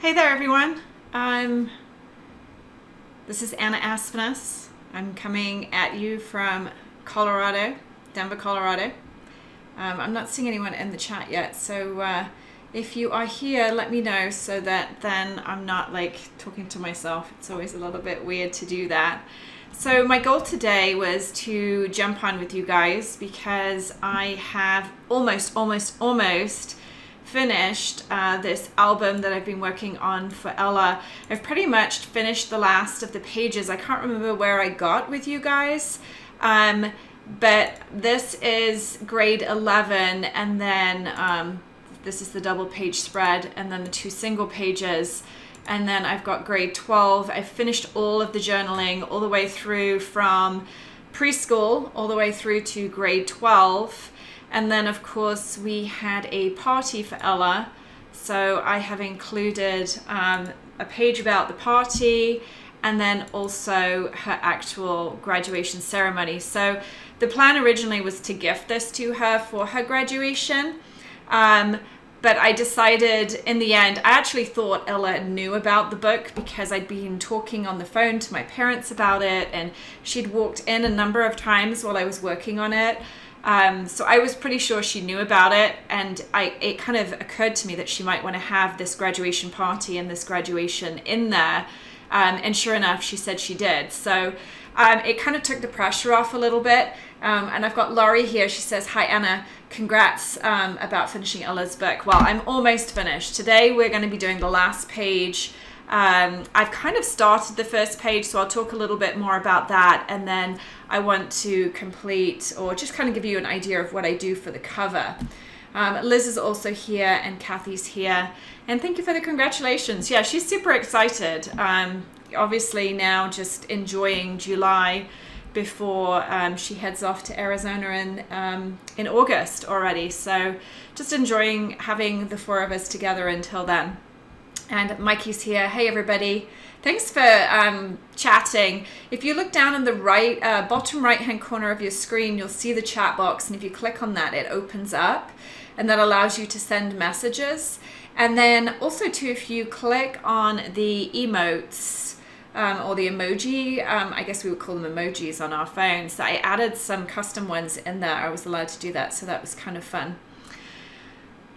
Hey there, everyone. This is Anna Aspinus. I'm coming at you from Colorado, Denver, Colorado. I'm not seeing anyone in the chat yet, so if you are here, let me know so that then I'm not like talking to myself. It's always a little bit weird to do that. So my goal today was to jump on with you guys because I have almost finished this album that I've been working on for Ella. I've pretty much finished the last of the pages. I can't remember where I got with you guys, but this is grade 11, and then this is the double page spread, and then the two single pages, and then I've got grade 12. I've finished all of the journaling all the way through from preschool all the way through to grade 12. And then, of course, we had a party for Ella, so I have included a page about the party and then also her actual graduation ceremony. So the plan originally was to gift this to her for her graduation, but I decided in the end, I actually thought Ella knew about the book because I'd been talking on the phone to my parents about it, and she'd walked in a number of times while I was working on it. So I was pretty sure she knew about it, and it kind of occurred to me that she might want to have this graduation party and this graduation in there, and sure enough, she said she did. So it kind of took the pressure off a little bit, and I've got Laurie here. She says, "Hi Anna, congrats about finishing Ella's book." Well, I'm almost finished. Today we're going to be doing the last page. I've kind of started the first page, so I'll talk a little bit more about that, and then I want to complete or just kind of give you an idea of what I do for the cover. Liz is also here, and Kathy's here, and thank you for the congratulations. Yeah, she's super excited. Obviously now just enjoying July before she heads off to Arizona in August already, so just enjoying having the four of us together until then. And Mikey's here. Hey everybody, thanks for chatting. If you look down in the bottom right hand corner of your screen, you'll see the chat box, and if you click on that, it opens up, and that allows you to send messages. And then also too, if you click on the emotes or the emoji, I guess we would call them emojis on our phones, I added some custom ones in there. I was allowed to do that, so that was kind of fun.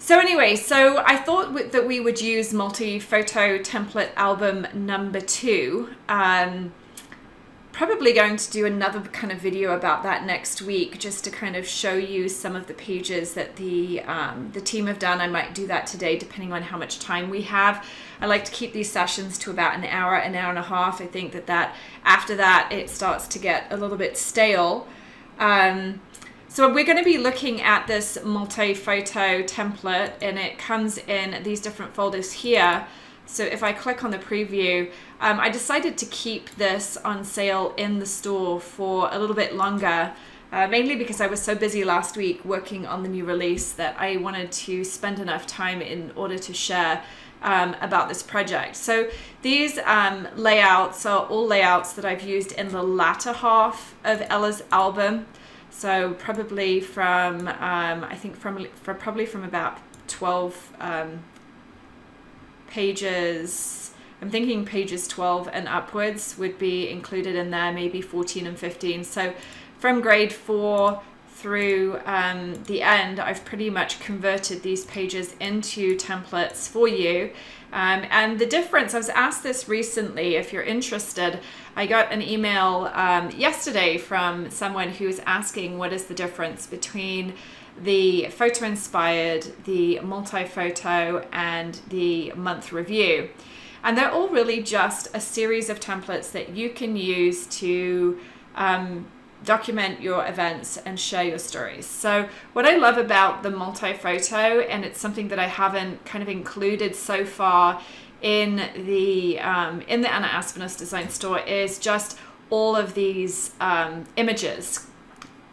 So anyway, so I thought that we would use MultiFoto template album number 2. Probably going to do another kind of video about that next week, just to kind of show you some of the pages that the team have done. I might do that today, depending on how much time we have. I like to keep these sessions to about an hour and a half. I think that after that, it starts to get a little bit stale. So we're going to be looking at this MultiFoto template, and it comes in these different folders here. So if I click on the preview, I decided to keep this on sale in the store for a little bit longer, mainly because I was so busy last week working on the new release that I wanted to spend enough time in order to share about this project. So these layouts are all layouts that I've used in the latter half of Ella's album. So probably from, I think probably from about 12 pages, I'm thinking pages 12 and upwards would be included in there, maybe 14 and 15. So from grade 4 through the end, I've pretty much converted these pages into templates for you. And the difference, I was asked this recently, if you're interested. I got an email yesterday from someone who was asking what is the difference between the FotoInspired, the MultiFoto, and the MonthReview. And they're all really just a series of templates that you can use to document your events and share your stories. So what I love about the MultiFoto, and it's something that I haven't kind of included so far in the Anna Aspinus Design Store, is just all of these images.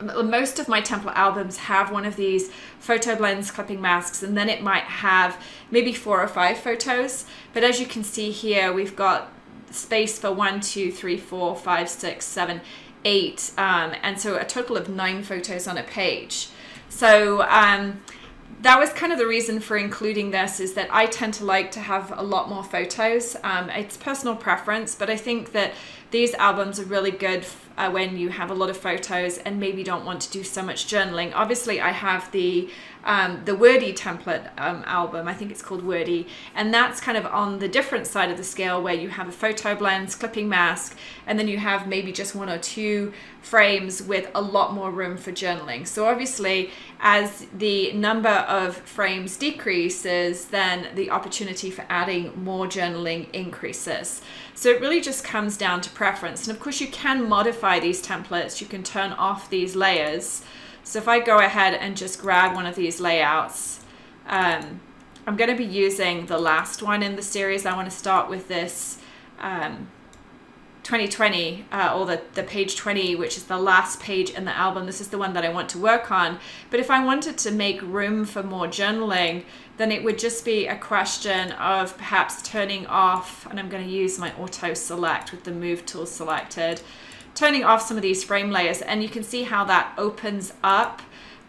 Most of my template albums have one of these photo blends clipping masks, and then it might have maybe 4 or 5 photos. But as you can see here, we've got space for 1, 2, 3, 4, 5, 6, 7, 8, and so a total of 9 photos on a page. So that was kind of the reason for including this, is that I tend to like to have a lot more photos. It's personal preference, but I think that these albums are really good when you have a lot of photos and maybe don't want to do so much journaling. Obviously, I have the Wordy template album. I think it's called Wordy, and that's kind of on the different side of the scale, where you have a photo blends, clipping mask, and then you have maybe just 1 or 2 frames with a lot more room for journaling. So obviously, as the number of frames decreases, then the opportunity for adding more journaling increases. So it really just comes down to preference. And of course, you can modify these templates. You can turn off these layers. So if I go ahead and just grab one of these layouts, I'm going to be using the last one in the series. I want to start with this 2020, or the page 20, which is the last page in the album. This is the one that I want to work on. But if I wanted to make room for more journaling, then it would just be a question of perhaps turning off, and I'm going to use my auto select with the move tool selected, turning off some of these frame layers, and you can see how that opens up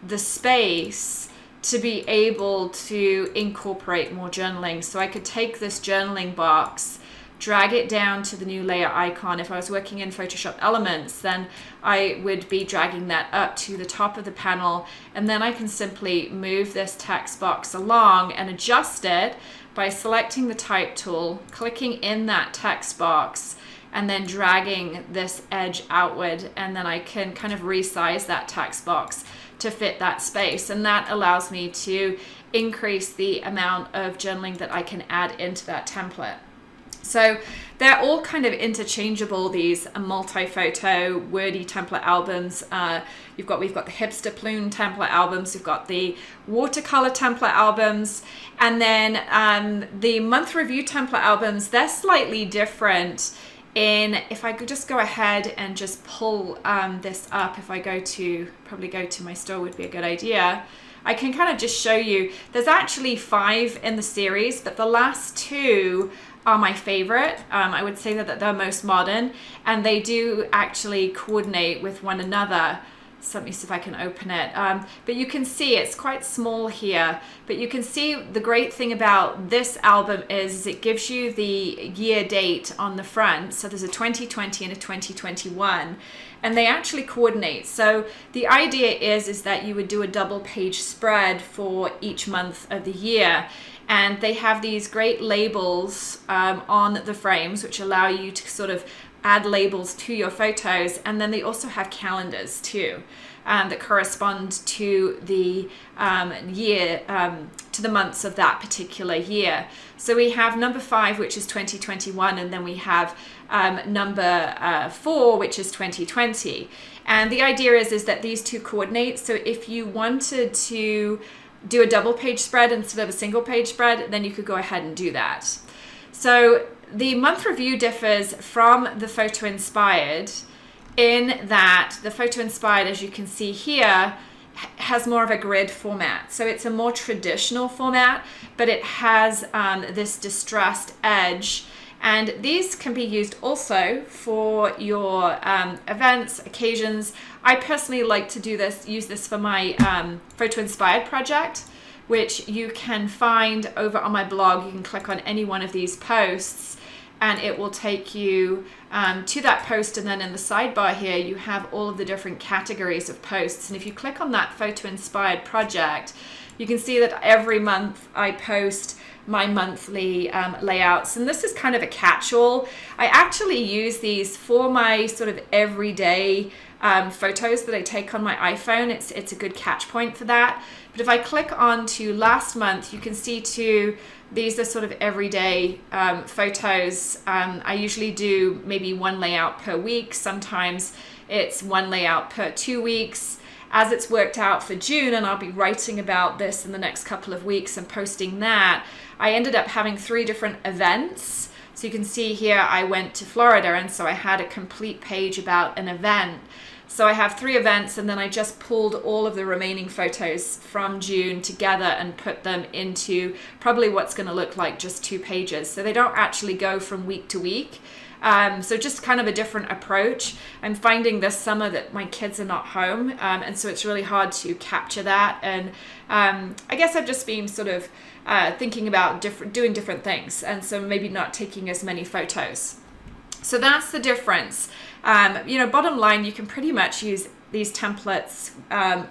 the space to be able to incorporate more journaling. So I could take this journaling box, drag it down to the new layer icon. If I was working in Photoshop Elements, then I would be dragging that up to the top of the panel, and then I can simply move this text box along and adjust it by selecting the type tool, clicking in that text box, and then dragging this edge outward, and then I can kind of resize that text box to fit that space, and that allows me to increase the amount of journaling that I can add into that template. So they're all kind of interchangeable, these MultiFoto Wordy template albums. We've got the Hipster Plume template albums, we've got the watercolor template albums, and then the MonthReview template albums. They're slightly different. If I could just go ahead and just pull this up, if I probably go to my store would be a good idea. I can kind of just show you, there's actually 5 in the series, but the last 2 are my favorite. I would say that they're most modern, and they do actually coordinate with one another. So let me see if I can open it. But you can see it's quite small here, but you can see the great thing about this album is it gives you the year date on the front. So there's a 2020 and a 2021, and they actually coordinate. So the idea is that you would do a double page spread for each month of the year. And they have these great labels on the frames, which allow you to sort of add labels to your photos. And then they also have calendars too, that correspond to the year, to the months of that particular year. So we have number 5, which is 2021, and then we have number 4, which is 2020. And the idea is that these two coordinate. So if you wanted to do a double page spread instead of a single page spread, then you could go ahead and do that. So the MonthReview differs from the FotoInspired in that the FotoInspired, as you can see here, has more of a grid format. So it's a more traditional format, but it has this distressed edge. And these can be used also for your events, occasions. I personally like to use this for my FotoInspired project, which you can find over on my blog. You can click on any one of these posts and it will take you to that post, and then in the sidebar here you have all of the different categories of posts. And if you click on that FotoInspired project, you can see that every month I post my monthly layouts, and this is kind of a catch-all. I actually use these for my sort of everyday photos that I take on my iPhone. It's a good catch point for that. But if I click on to last month, you can see too, these are sort of everyday photos. I usually do maybe one layout per week. Sometimes it's one layout per 2 weeks. As it's worked out for June, and I'll be writing about this in the next couple of weeks and posting that, I ended up having 3 different events. So you can see here I went to Florida, and so I had a complete page about an event. So I have 3 events, and then I just pulled all of the remaining photos from June together and put them into probably what's going to look like just 2 pages. So they don't actually go from week to week. So just kind of a different approach. I'm finding this summer that my kids are not home, and so it's really hard to capture that. And I guess I've just been sort of thinking about doing different things, and so maybe not taking as many photos. So that's the difference. Bottom line, you can pretty much use these templates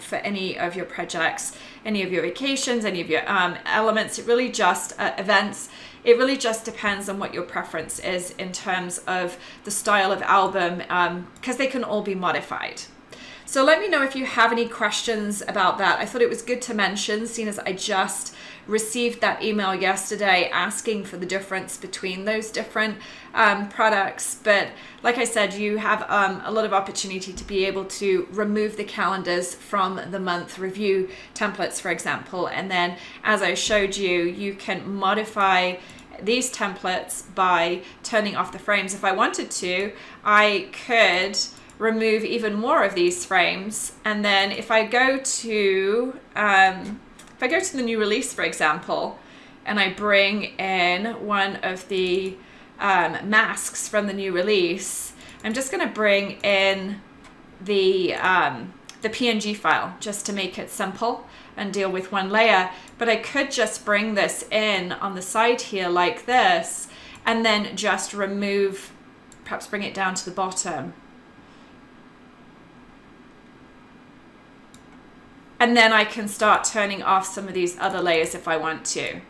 for any of your projects, any of your vacations, any of your elements. It really just events. It really just depends on what your preference is in terms of the style of album, because they can all be modified. So let me know if you have any questions about that. I thought it was good to mention, seeing as I just received that email yesterday asking for the difference between those different products. But like I said, you have a lot of opportunity to be able to remove the calendars from the month review templates, for example. And then, as I showed you, you can modify these templates by turning off the frames. If I wanted to, I could remove even more of these frames, and then if I go to the new release, for example, and I bring in one of the masks from the new release, I'm just going to bring in the PNG file just to make it simple and deal with one layer. But I could just bring this in on the side here like this, and then just remove, perhaps bring it down to the bottom. And then I can start turning off some of these other layers if I want to.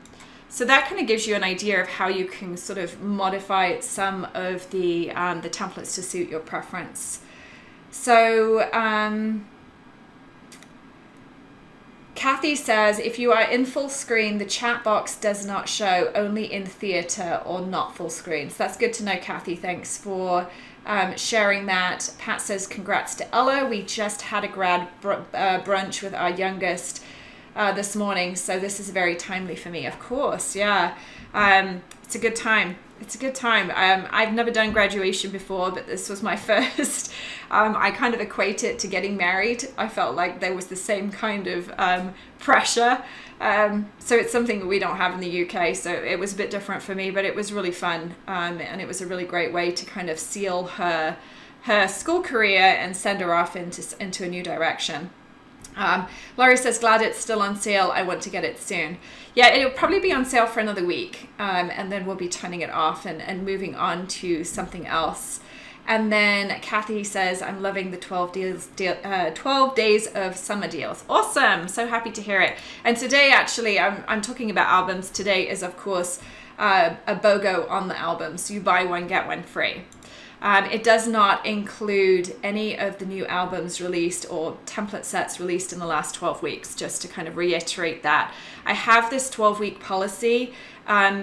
So that kind of gives you an idea of how you can sort of modify some of the templates to suit your preference. So Kathy says, if you are in full screen, the chat box does not show, only in theater or not full screen. So that's good to know, Kathy. Thanks for sharing that. Pat says, congrats to Ella. We just had a grad brunch with our youngest this morning, so this is very timely for me. Of course, yeah. It's a good time. It's a good time. I've never done graduation before, but this was my first. I kind of equate it to getting married. I felt like there was the same kind of pressure. So it's something that we don't have in the UK, so it was a bit different for me, but it was really fun. And it was a really great way to kind of seal her school career and send her off into a new direction. Laurie says, glad it's still on sale. I want to get it soon. Yeah, it'll probably be on sale for another week. And then we'll be turning it off and moving on to something else. And then Kathy says, I'm loving the 12 days of summer deals. Awesome. So happy to hear it. And today, actually, I'm talking about albums. Today is, of course, a BOGO on the album. So you buy one, get one free. It does not include any of the new albums released or template sets released in the last 12 weeks, just to kind of reiterate that. I have this 12-week policy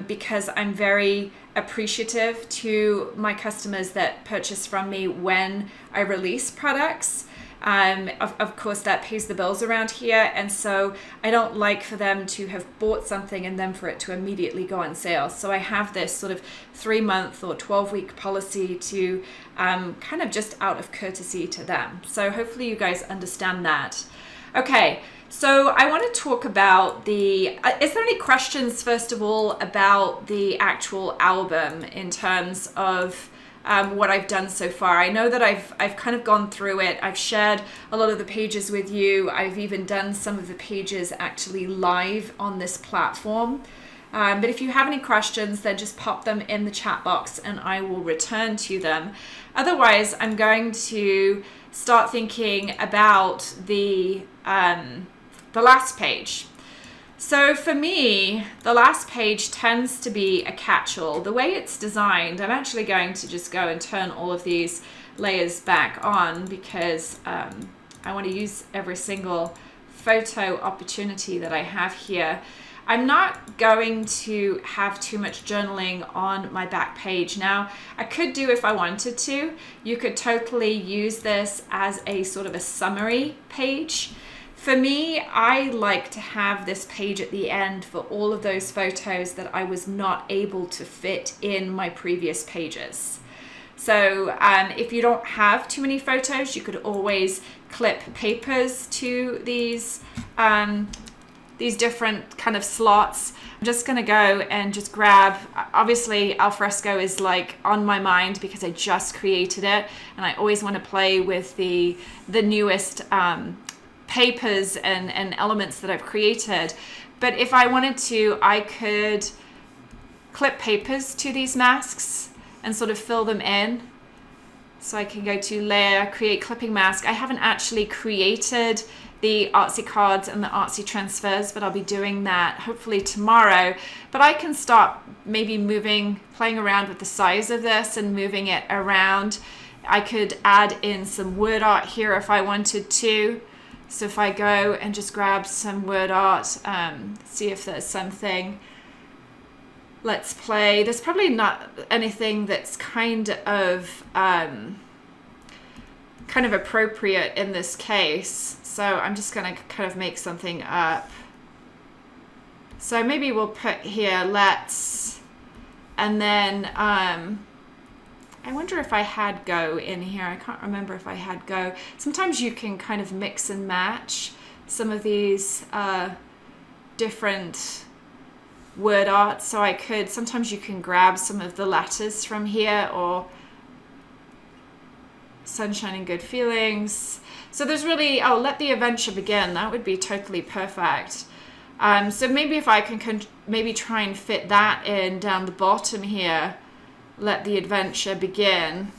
because I'm very appreciative to my customers that purchase from me when I release products. Of course, that pays the bills around here, and so I don't like for them to have bought something and then for it to immediately go on sale. So I have this sort of 3-month or 12-week policy to kind of just out of courtesy to them. So hopefully you guys understand that. Okay, so I want to talk about is there any questions, first of all, about the actual album in terms of what I've done so far? I know that I've kind of gone through it. I've shared a lot of the pages with you. I've even done some of the pages actually live on this platform. But if you have any questions, then just pop them in the chat box and I will return to them. Otherwise, I'm going to start thinking about the last page. So for me, the last page tends to be a catch-all. The way it's designed, I'm actually going to just go and turn all of these layers back on because I want to use every single photo opportunity that I have here. I'm not going to have too much journaling on my back page. Now, I could do if I wanted to. You could totally use this as a sort of a summary page. For me, I like to have this page at the end for all of those photos that I was not able to fit in my previous pages. So if you don't have too many photos, you could always clip papers to these different kind of slots. I'm just gonna go and just grab, obviously Alfresco is like on my mind because I just created it, and I always want to play with the newest papers and elements that I've created. But if I wanted to, I could clip papers to these masks and sort of fill them in. So I can go to layer, create clipping mask. I haven't actually created the artsy cards and the artsy transfers, but I'll be doing that hopefully tomorrow. But I can start maybe playing around with the size of this and moving it around. I could add in some word art here if I wanted to. So if I go and just grab some word art, see if there's something. Let's play. There's probably not anything that's kind of appropriate in this case. So I'm just going to kind of make something up. So maybe we'll put here, let's, and then I wonder if I had go in here. I can't remember if I had go. Sometimes you can kind of mix and match some of these different word art. So I could, sometimes you can grab some of the letters from here, or sunshine and good feelings. So there's really, oh, let the adventure begin. That would be totally perfect. So maybe if I can maybe try and fit that in down the bottom here, let the adventure begin.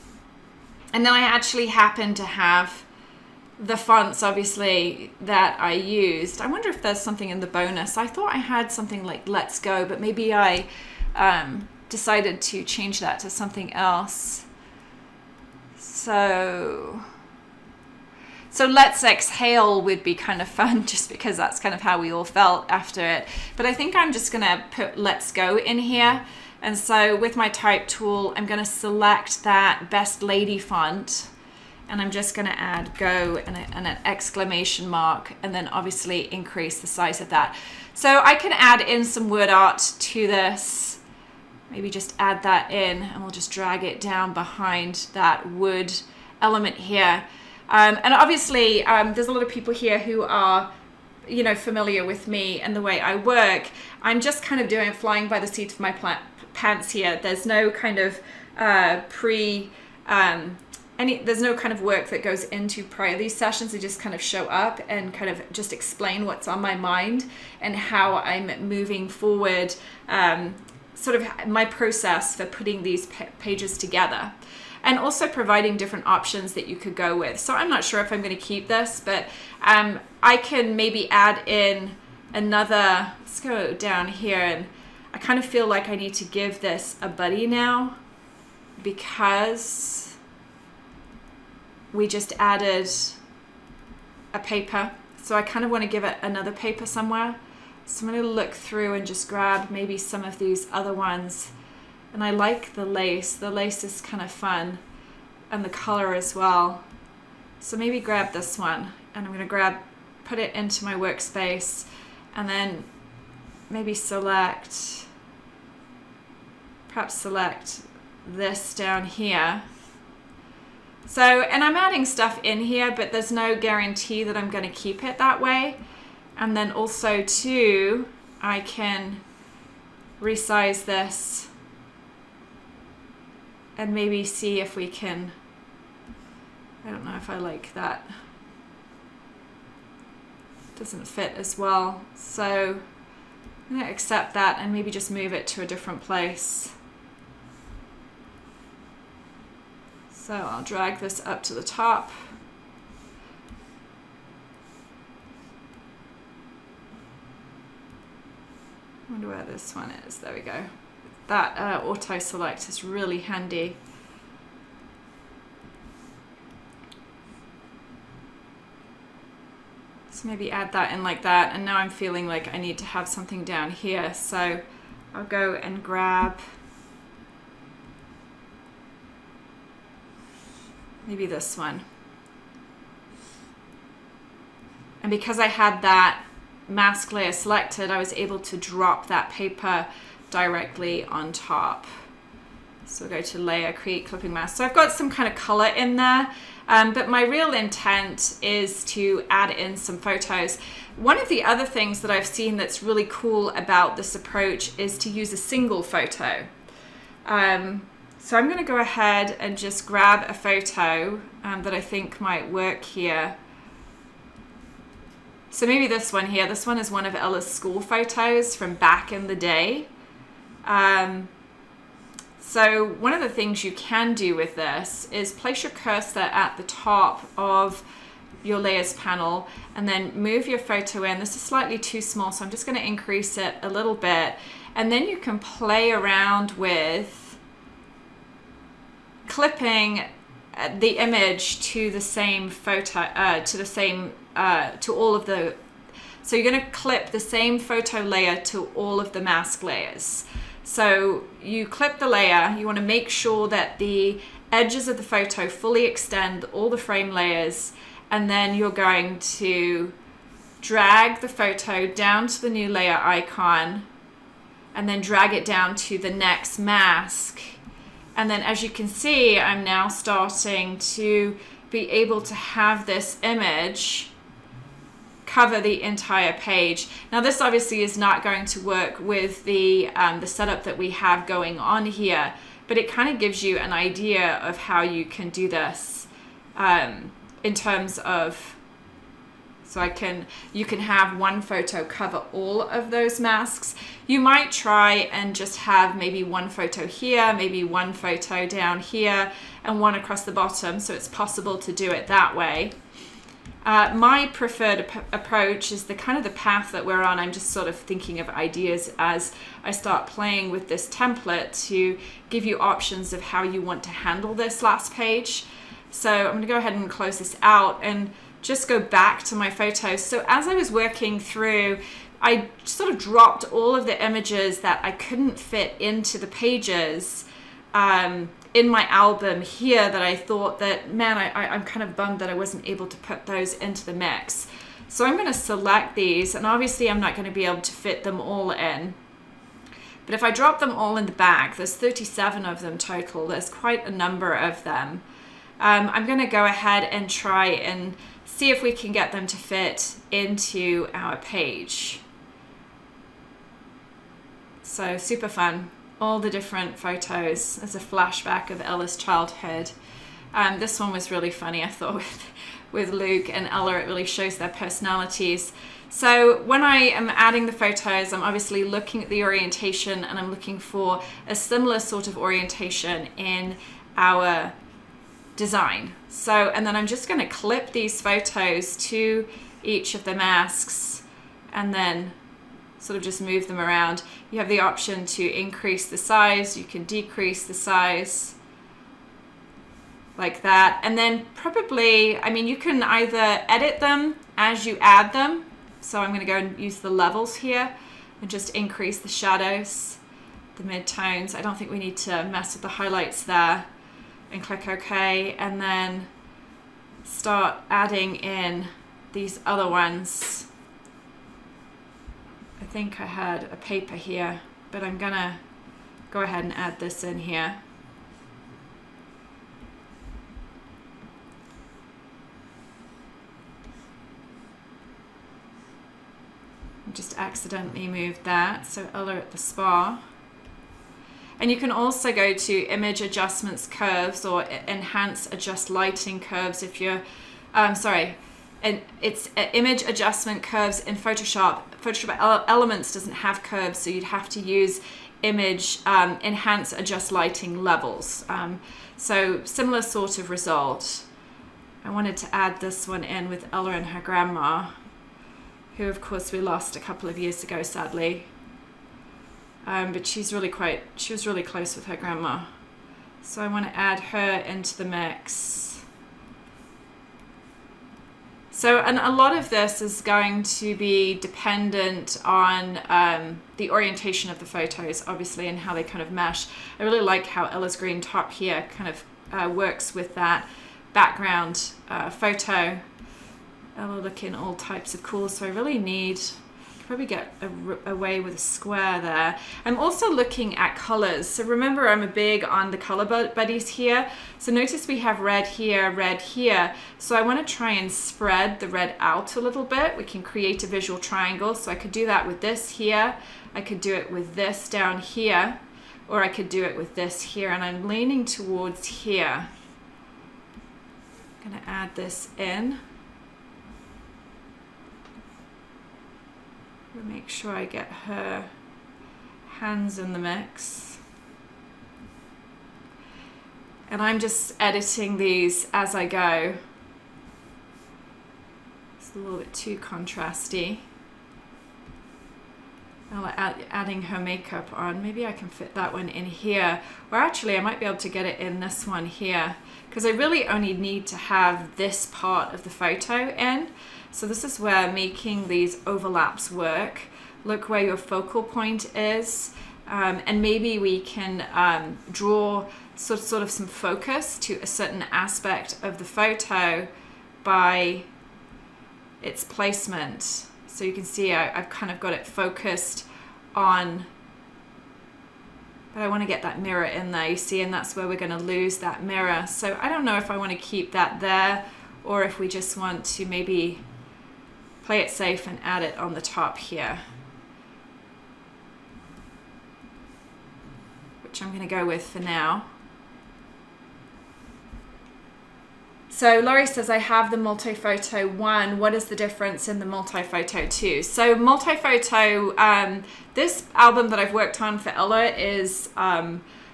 And then I actually happen to have the fonts, obviously, that I used. I wonder if there's something in the bonus. I thought I had something like Let's Go, but maybe I decided to change that to something else. So Let's Exhale would be kind of fun, just because that's kind of how we all felt after it. But I think I'm just gonna put Let's Go in here. And so with my type tool, I'm gonna select that Best Lady font, and I'm just gonna add go and an exclamation mark, and then obviously increase the size of that. So I can add in some word art to this. Maybe just add that in, and we'll just drag it down behind that wood element here. And obviously, there's a lot of people here who are, you know, familiar with me and the way I work. I'm just kind of flying by the seat of my pants here. There's no kind of there's no kind of work that goes into prior to these sessions. I just kind of show up and kind of just explain what's on my mind and how I'm moving forward, sort of my process for putting these pages together. And also providing different options that you could go with. So I'm not sure if I'm going to keep this, but I can maybe add in another, let's go down here, and I kind of feel like I need to give this a buddy now, because we just added a paper. So I kind of want to give it another paper somewhere. So I'm going to look through and just grab maybe some of these other ones. And I like the lace. The lace is kind of fun, and the color as well. So maybe grab this one, and I'm going to put it into my workspace, and then maybe perhaps select this down here. So, and I'm adding stuff in here, but there's no guarantee that I'm going to keep it that way. And then also too, I can resize this and maybe see if we can, I don't know if I like that. Doesn't fit as well. So I'm gonna accept that and maybe just move it to a different place. So I'll drag this up to the top. I wonder where this one is. There we go. That auto select is really handy. So maybe add that in like that, and now I'm feeling like I need to have something down here, so I'll go and grab maybe this one. And because I had that mask layer selected, I was able to drop that paper directly on top. So we'll go to layer, create clipping mask. So I've got some kind of color in there. But my real intent is to add in some photos. One of the other things that I've seen that's really cool about this approach is to use a single photo. So I'm going to go ahead and just grab a photo that I think might work here. So maybe this one here. This one is one of Ella's school photos from back in the day. So one of the things you can do with this is place your cursor at the top of your layers panel and then move your photo in. This is slightly too small, so I'm just going to increase it a little bit. And then you can play around with clipping the image to the same photo, to all of the, so you're going to clip the same photo layer to all of the mask layers. So you clip the layer, you want to make sure that the edges of the photo fully extend all the frame layers, and then you're going to drag the photo down to the new layer icon and then drag it down to the next mask. And then as you can see, I'm now starting to be able to have this image cover the entire page. Now this obviously is not going to work with the setup that we have going on here, but it kind of gives you an idea of how you can do this in terms of, so you can have one photo cover all of those masks. You might try and just have maybe one photo here, maybe one photo down here, and one across the bottom, so it's possible to do it that way. My preferred approach is the kind of the path that we're on. I'm just sort of thinking of ideas as I start playing with this template to give you options of how you want to handle this last page. So I'm going to go ahead and close this out and just go back to my photos. So as I was working through, I sort of dropped all of the images that I couldn't fit into the pages in my album here that I thought that, man, I'm kind of bummed that I wasn't able to put those into the mix. So I'm going to select these, and obviously I'm not going to be able to fit them all in. But if I drop them all in the back, there's 37 of them total. There's quite a number of them. I'm going to go ahead and try and see if we can get them to fit into our page. So super fun. All the different photos as a flashback of Ella's childhood. This one was really funny, I thought, with Luke and Ella. It really shows their personalities. So when I am adding the photos, I'm obviously looking at the orientation, and I'm looking for a similar sort of orientation in our design. So, and then I'm just going to clip these photos to each of the masks and then sort of just move them around. You have the option to increase the size, you can decrease the size like that. And then probably, I mean, you can either edit them as you add them. So I'm going to go and use the levels here and just increase the shadows, the mid-tones. I don't think we need to mess with the highlights there. And click OK, and then start adding in these other ones. I think I had a paper here, but I'm gonna go ahead and add this in here. I just accidentally moved that, so Ella at the spa. And you can also go to image adjustments curves or enhance adjust lighting curves if you're, and it's image adjustment curves in Photoshop. Photoshop Elements doesn't have curves, so you'd have to use image enhance adjust lighting levels. So similar sort of result. I wanted to add this one in with Ella and her grandma, who of course we lost a couple of years ago, sadly. But she was really close with her grandma. So I want to add her into the mix. So, and a lot of this is going to be dependent on the orientation of the photos, obviously, and how they kind of mesh. I really like how Ella's green top here kind of works with that background photo. Ella looking all types of cool, so I really need probably get away with a square there. I'm also looking at colors. So remember, I'm a big on the color buddies here. So notice we have red here. So I want to try and spread the red out a little bit. We can create a visual triangle. So I could do that with this here. I could do it with this down here, or I could do it with this here. And I'm leaning towards here. I'm going to add this in. Make sure I get her hands in the mix. And I'm just editing these as I go. It's a little bit too contrasty. Now adding her makeup on. Maybe I can fit that one in here. Or actually I might be able to get it in this one here, because I really only need to have this part of the photo in. So this is where making these overlaps work. Look where your focal point is, and maybe we can draw sort of some focus to a certain aspect of the photo by its placement. So you can see I've kind of got it focused on, but I want to get that mirror in there, you see, and that's where we're going to lose that mirror. So I don't know if I want to keep that there, or if we just want to maybe play it safe and add it on the top here, which I'm going to go with for now. So Laurie says, I have the MultiFoto 1. What is the difference in the MultiFoto 2? So MultiFoto, this album that I've worked on for Ella is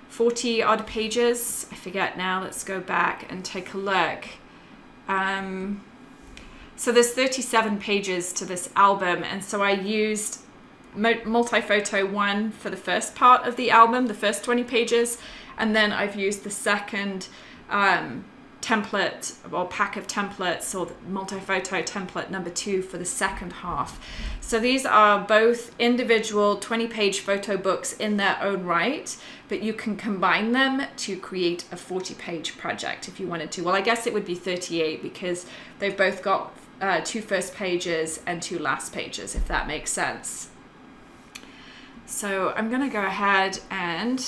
40 odd pages. I forget now. Let's go back and take a look. So there's 37 pages to this album, and so I used MultiFoto 1 for the first part of the album, the first 20 pages, and then I've used the second template or pack of templates, or the MultiFoto template number 2 for the second half. So these are both individual 20-page photo books in their own right, but you can combine them to create a 40-page project if you wanted to. Well, I guess it would be 38 because they've both got 2 first pages and 2 last pages, if that makes sense. So I'm going to go ahead and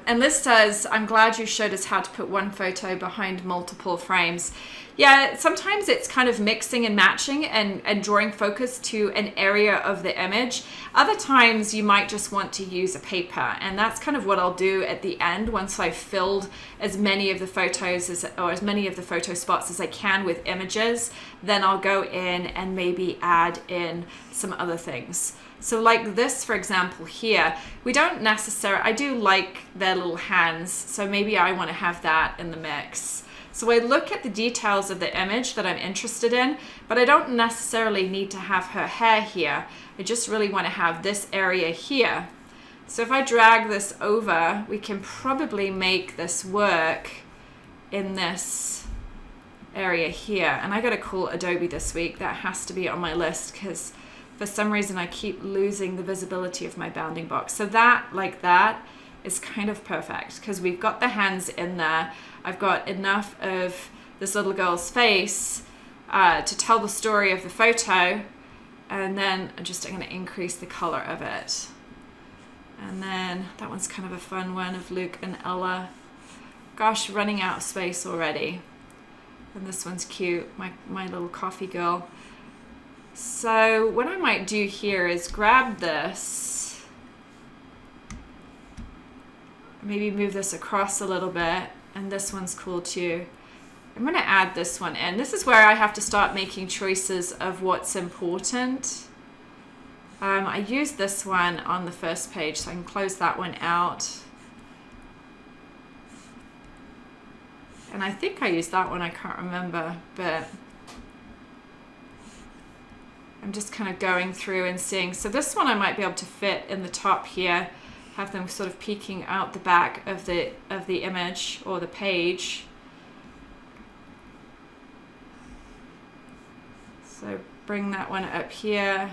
Liz says, I'm glad you showed us how to put one photo behind multiple frames. Yeah, sometimes it's kind of mixing and matching and drawing focus to an area of the image. Other times you might just want to use a paper, and that's kind of what I'll do at the end once I've filled as many of the photos or as many of the photo spots as I can with images. Then I'll go in and maybe add in some other things. So like this, for example, here, we don't necessarily, I do like their little hands, so maybe I want to have that in the mix. So I look at the details of the image that I'm interested in, but I don't necessarily need to have her hair here. I just really want to have this area here. So if I drag this over, we can probably make this work in this area here. And I got to call Adobe this week. That has to be on my list because for some reason I keep losing the visibility of my bounding box. So that, like that, is kind of perfect because we've got the hands in there. I've got enough of this little girl's face to tell the story of the photo, and then I'm going to increase the color of it. And then that one's kind of a fun one of Luke and Ella. Gosh, running out of space already. And this one's cute, my little coffee girl. So what I might do here is grab this, maybe move this across a little bit, and this one's cool too. I'm going to add this one in. This is where I have to start making choices of what's important. I used this one on the first page, so I can close that one out. And I think I used that one, I can't remember, but I'm just kind of going through and seeing. So this one I might be able to fit in the top here, have them sort of peeking out the back of the image or the page. So bring that one up here.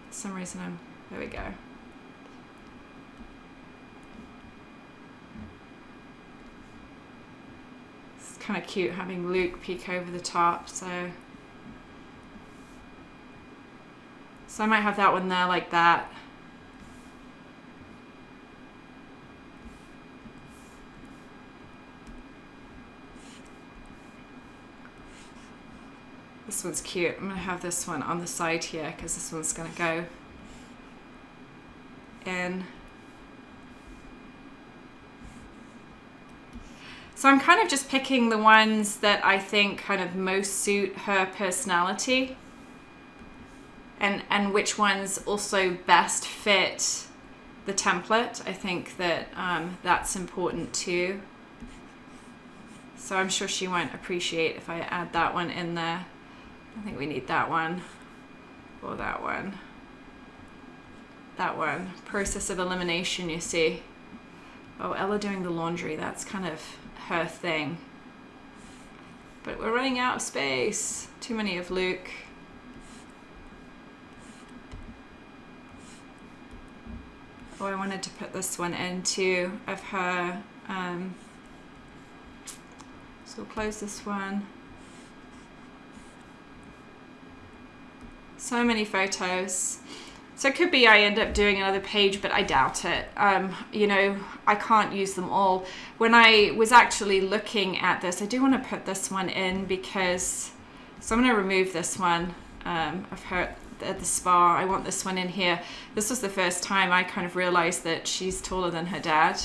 For some reason there we go. It's kind of cute having Luke peek over the top, so So I might have that one there like that. This one's cute. I'm going to have this one on the side here because this one's going to go in. So I'm kind of just picking the ones that I think kind of most suit her personality, and which ones also best fit the template. I think that that's important too. So I'm sure she won't appreciate if I add that one in there. I think we need that one, or that one. That one. Process of elimination, you see. Oh, Ella doing the laundry, that's kind of her thing. But we're running out of space. Too many of Luke. Oh, I wanted to put this one in too, of her. So we'll close this one. So many photos. So it could be I end up doing another page, but I doubt it. You know, I can't use them all. When I was actually looking at this, I do want to put this one in because, so I'm going to remove this one of her at the spa. I want this one in here. This was the first time I kind of realized that she's taller than her dad,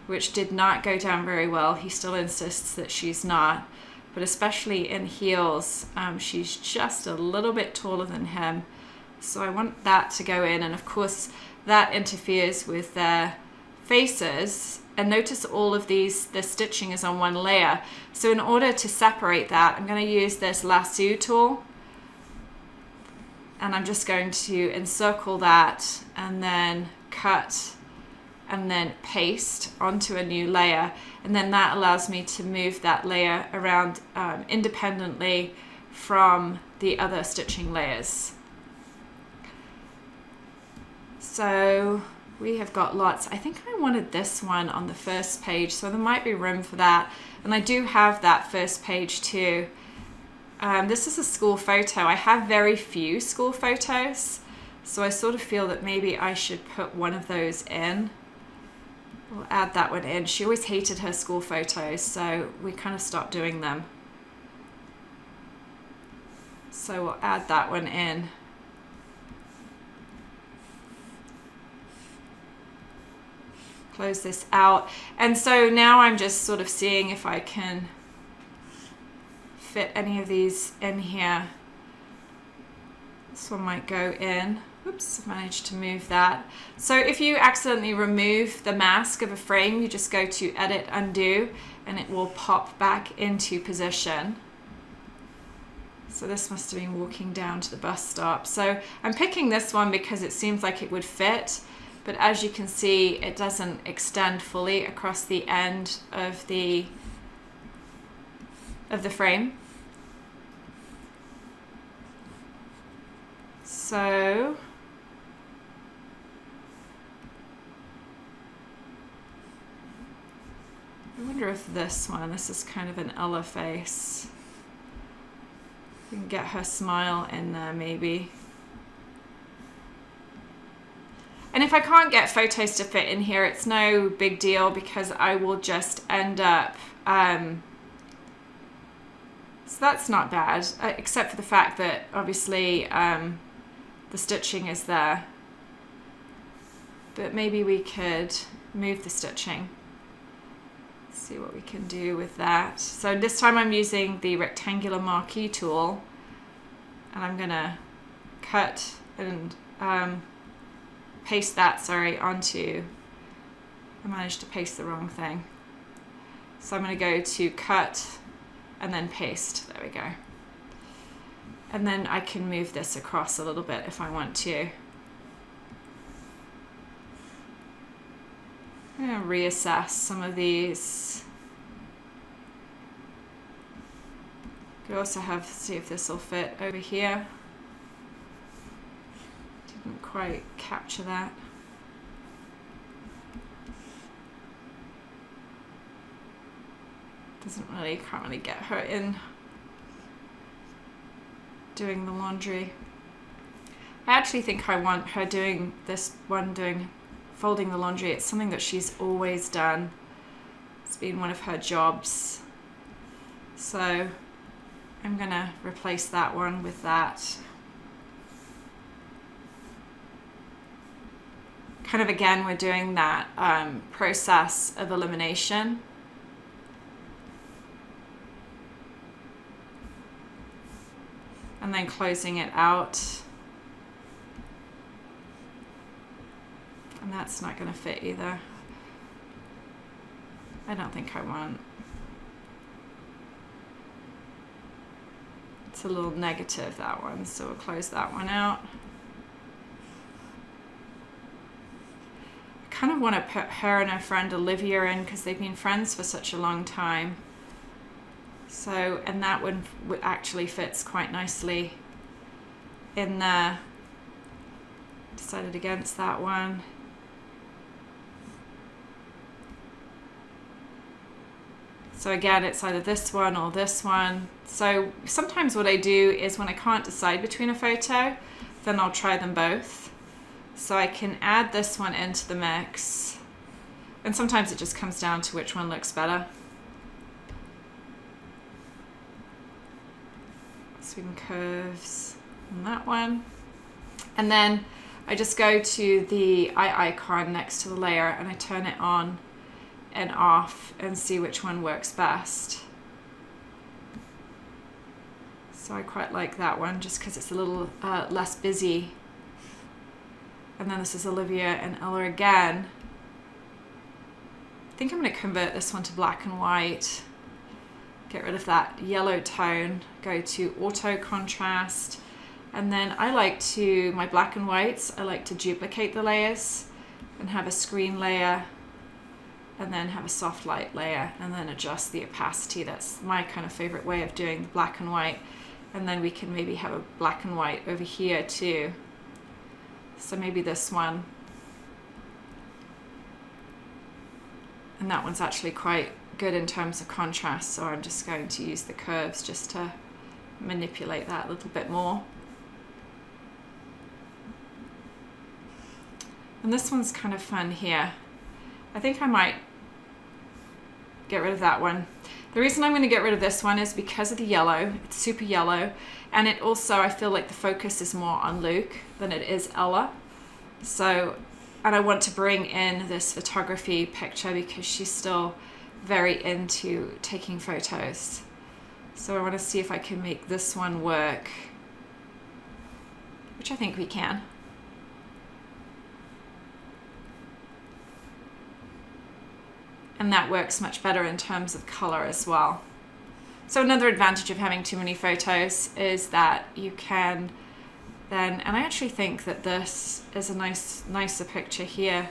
which did not go down very well. He still insists that she's not. But especially in heels, she's just a little bit taller than him. So I want that to go in, and of course that interferes with their faces. And notice all of these, the stitching is on one layer. So in order to separate that, I'm going to use this lasso tool, and I'm just going to encircle that and then cut and then paste onto a new layer, and then that allows me to move that layer around independently from the other stitching layers. So we have got lots. I think I wanted this one on the first page, so there might be room for that, and I do have that first page too. This is a school photo. I have very few school photos, so I sort of feel that maybe I should put one of those in. We'll add that one in. She always hated her school photos, so we kind of stopped doing them. So we'll add that one in. Close this out. And so now I'm just sort of seeing if I can fit any of these in here. This one might go in. Oops, managed to move that. So if you accidentally remove the mask of a frame, you just go to Edit, Undo, and it will pop back into position. So this must have been walking down to the bus stop. So I'm picking this one because it seems like it would fit, but as you can see, it doesn't extend fully across the end of the frame. So I wonder if this is kind of an Ella face. We can get her smile in there maybe. And if I can't get photos to fit in here, it's no big deal because I will just end up, so that's not bad, except for the fact that obviously the stitching is there. But maybe we could move the stitching. See what we can do with that. So this time I'm using the rectangular marquee tool, and I'm gonna cut and paste that, onto, I managed to paste the wrong thing. So I'm gonna go to cut and then paste, there we go. And then I can move this across a little bit if I want to. I'm going to reassess some of these. Could also see if this will fit over here. Didn't quite capture that. Can't really get her in doing the laundry. I actually think I want her doing this one, folding the laundry. It's something that she's always done. It's been one of her jobs. So I'm gonna replace that one with that. Kind of again, we're doing that process of elimination. And then closing it out. And that's not going to fit either. I don't think I want. It's a little negative, that one, so we'll close that one out. I kind of want to put her and her friend Olivia in because they've been friends for such a long time. So, and that one actually fits quite nicely in there. Decided against that one. So again, it's either this one or this one. So sometimes what I do is when I can't decide between a photo, then I'll try them both. So I can add this one into the mix. And sometimes it just comes down to which one looks better. Swing curves on that one. And then I just go to the eye icon next to the layer and I turn it on and off and see which one works best. So I quite like that one just because it's a little less busy. And then this is Olivia and Ella again. I think I'm going to convert this one to black and white. Get rid of that yellow tone, go to auto contrast. And then I like to, my black and whites, I like to duplicate the layers and have a screen layer and then have a soft light layer and then adjust the opacity. That's my kind of favorite way of doing the black and white. And then we can maybe have a black and white over here too. So maybe this one. And that one's actually quite good in terms of contrast, so I'm just going to use the curves just to manipulate that a little bit more. And this one's kind of fun here. I think I might get rid of that one. The reason I'm going to get rid of this one is because of the yellow. It's super yellow, and it also, I feel like the focus is more on Luke than it is Ella. So, and I want to bring in this photography picture because she's still very into taking photos. So I want to see if I can make this one work, which I think we can. And that works much better in terms of color as well. So another advantage of having too many photos is that you can then, and I actually think that this is a nicer picture here.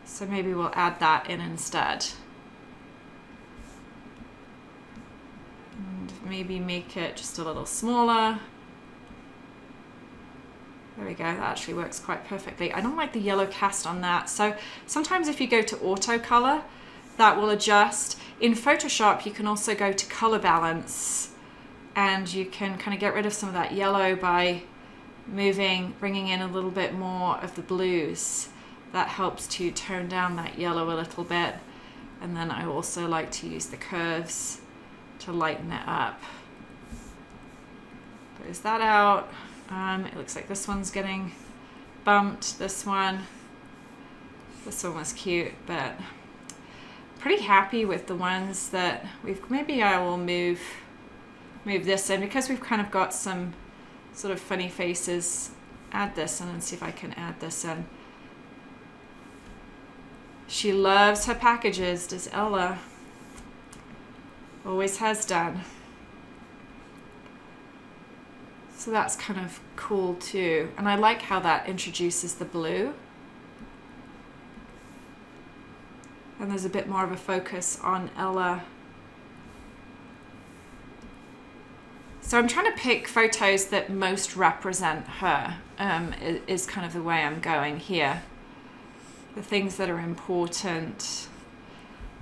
So maybe we'll add that in instead. And maybe make it just a little smaller. There we go, that actually works quite perfectly. I don't like the yellow cast on that. So sometimes if you go to auto color, that will adjust. In Photoshop, you can also go to color balance and you can kind of get rid of some of that yellow by bringing in a little bit more of the blues. That helps to tone down that yellow a little bit. And then I also like to use the curves to lighten it up. Close that out. It looks like this one's getting bumped. This one was cute, but pretty happy with the ones that maybe I will move this in because we've kind of got some sort of funny faces. Add this in and see if I can add this in. She loves her packages, does Ella. Always has done. So that's kind of cool too. And I like how that introduces the blue. And there's a bit more of a focus on Ella. So I'm trying to pick photos that most represent her, is kind of the way I'm going here. The things that are important.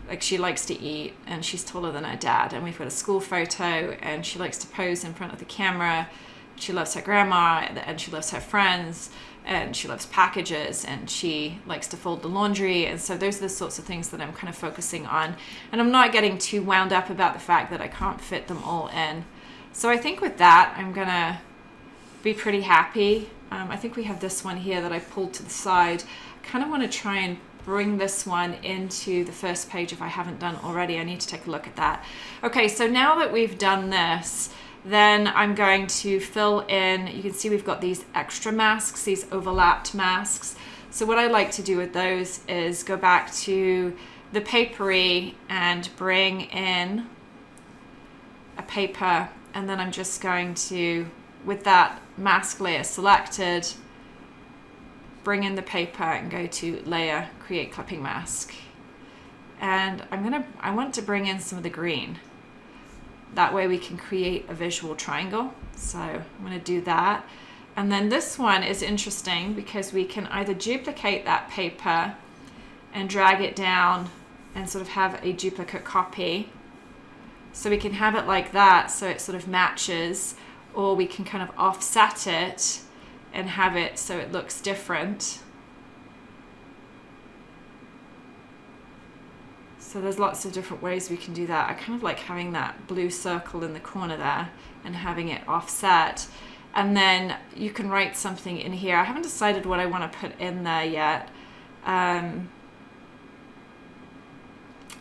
Like she likes to eat and she's taller than her dad, and we've got a school photo and she likes to pose in front of the camera she loves her grandma, and she loves her friends, and she loves packages, and she likes to fold the laundry. And so those are the sorts of things that I'm kind of focusing on. And I'm not getting too wound up about the fact that I can't fit them all in. So I think with that, I'm gonna be pretty happy. I think we have this one here that I pulled to the side. I kind of want to try and bring this one into the first page if I haven't done already. I need to take a look at that. Okay, so now that we've done this, then I'm going to fill in, you can see we've got these extra masks, these overlapped masks. So what I like to do with those is go back to the papery and bring in a paper, and then I'm just going to, with that mask layer selected, bring in the paper and go to layer, create clipping mask. And I want to bring in some of the green. That way we can create a visual triangle. So I'm gonna do that. And then this one is interesting because we can either duplicate that paper and drag it down and sort of have a duplicate copy. So we can have it like that so it sort of matches, or we can kind of offset it and have it so it looks different. So there's lots of different ways we can do that. I kind of like having that blue circle in the corner there and having it offset. And then you can write something in here. I haven't decided what I want to put in there yet.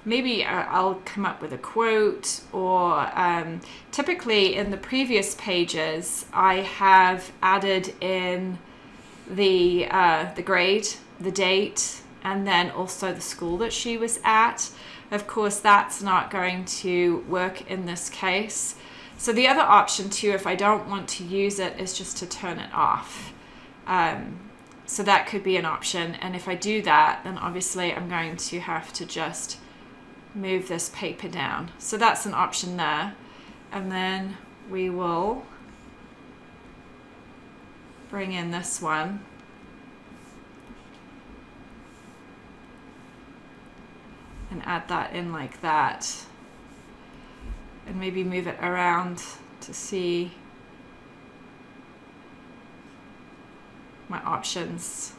Maybe I'll come up with a quote, or typically in the previous pages I have added in the grade, the date, and then also the school that she was at. Of course, that's not going to work in this case. So the other option too, if I don't want to use it, is just to turn it off. So that could be an option. And if I do that, then obviously I'm going to have to just move this paper down. So that's an option there. And then we will bring in this one. And add that in like that. And maybe move it around to see my options.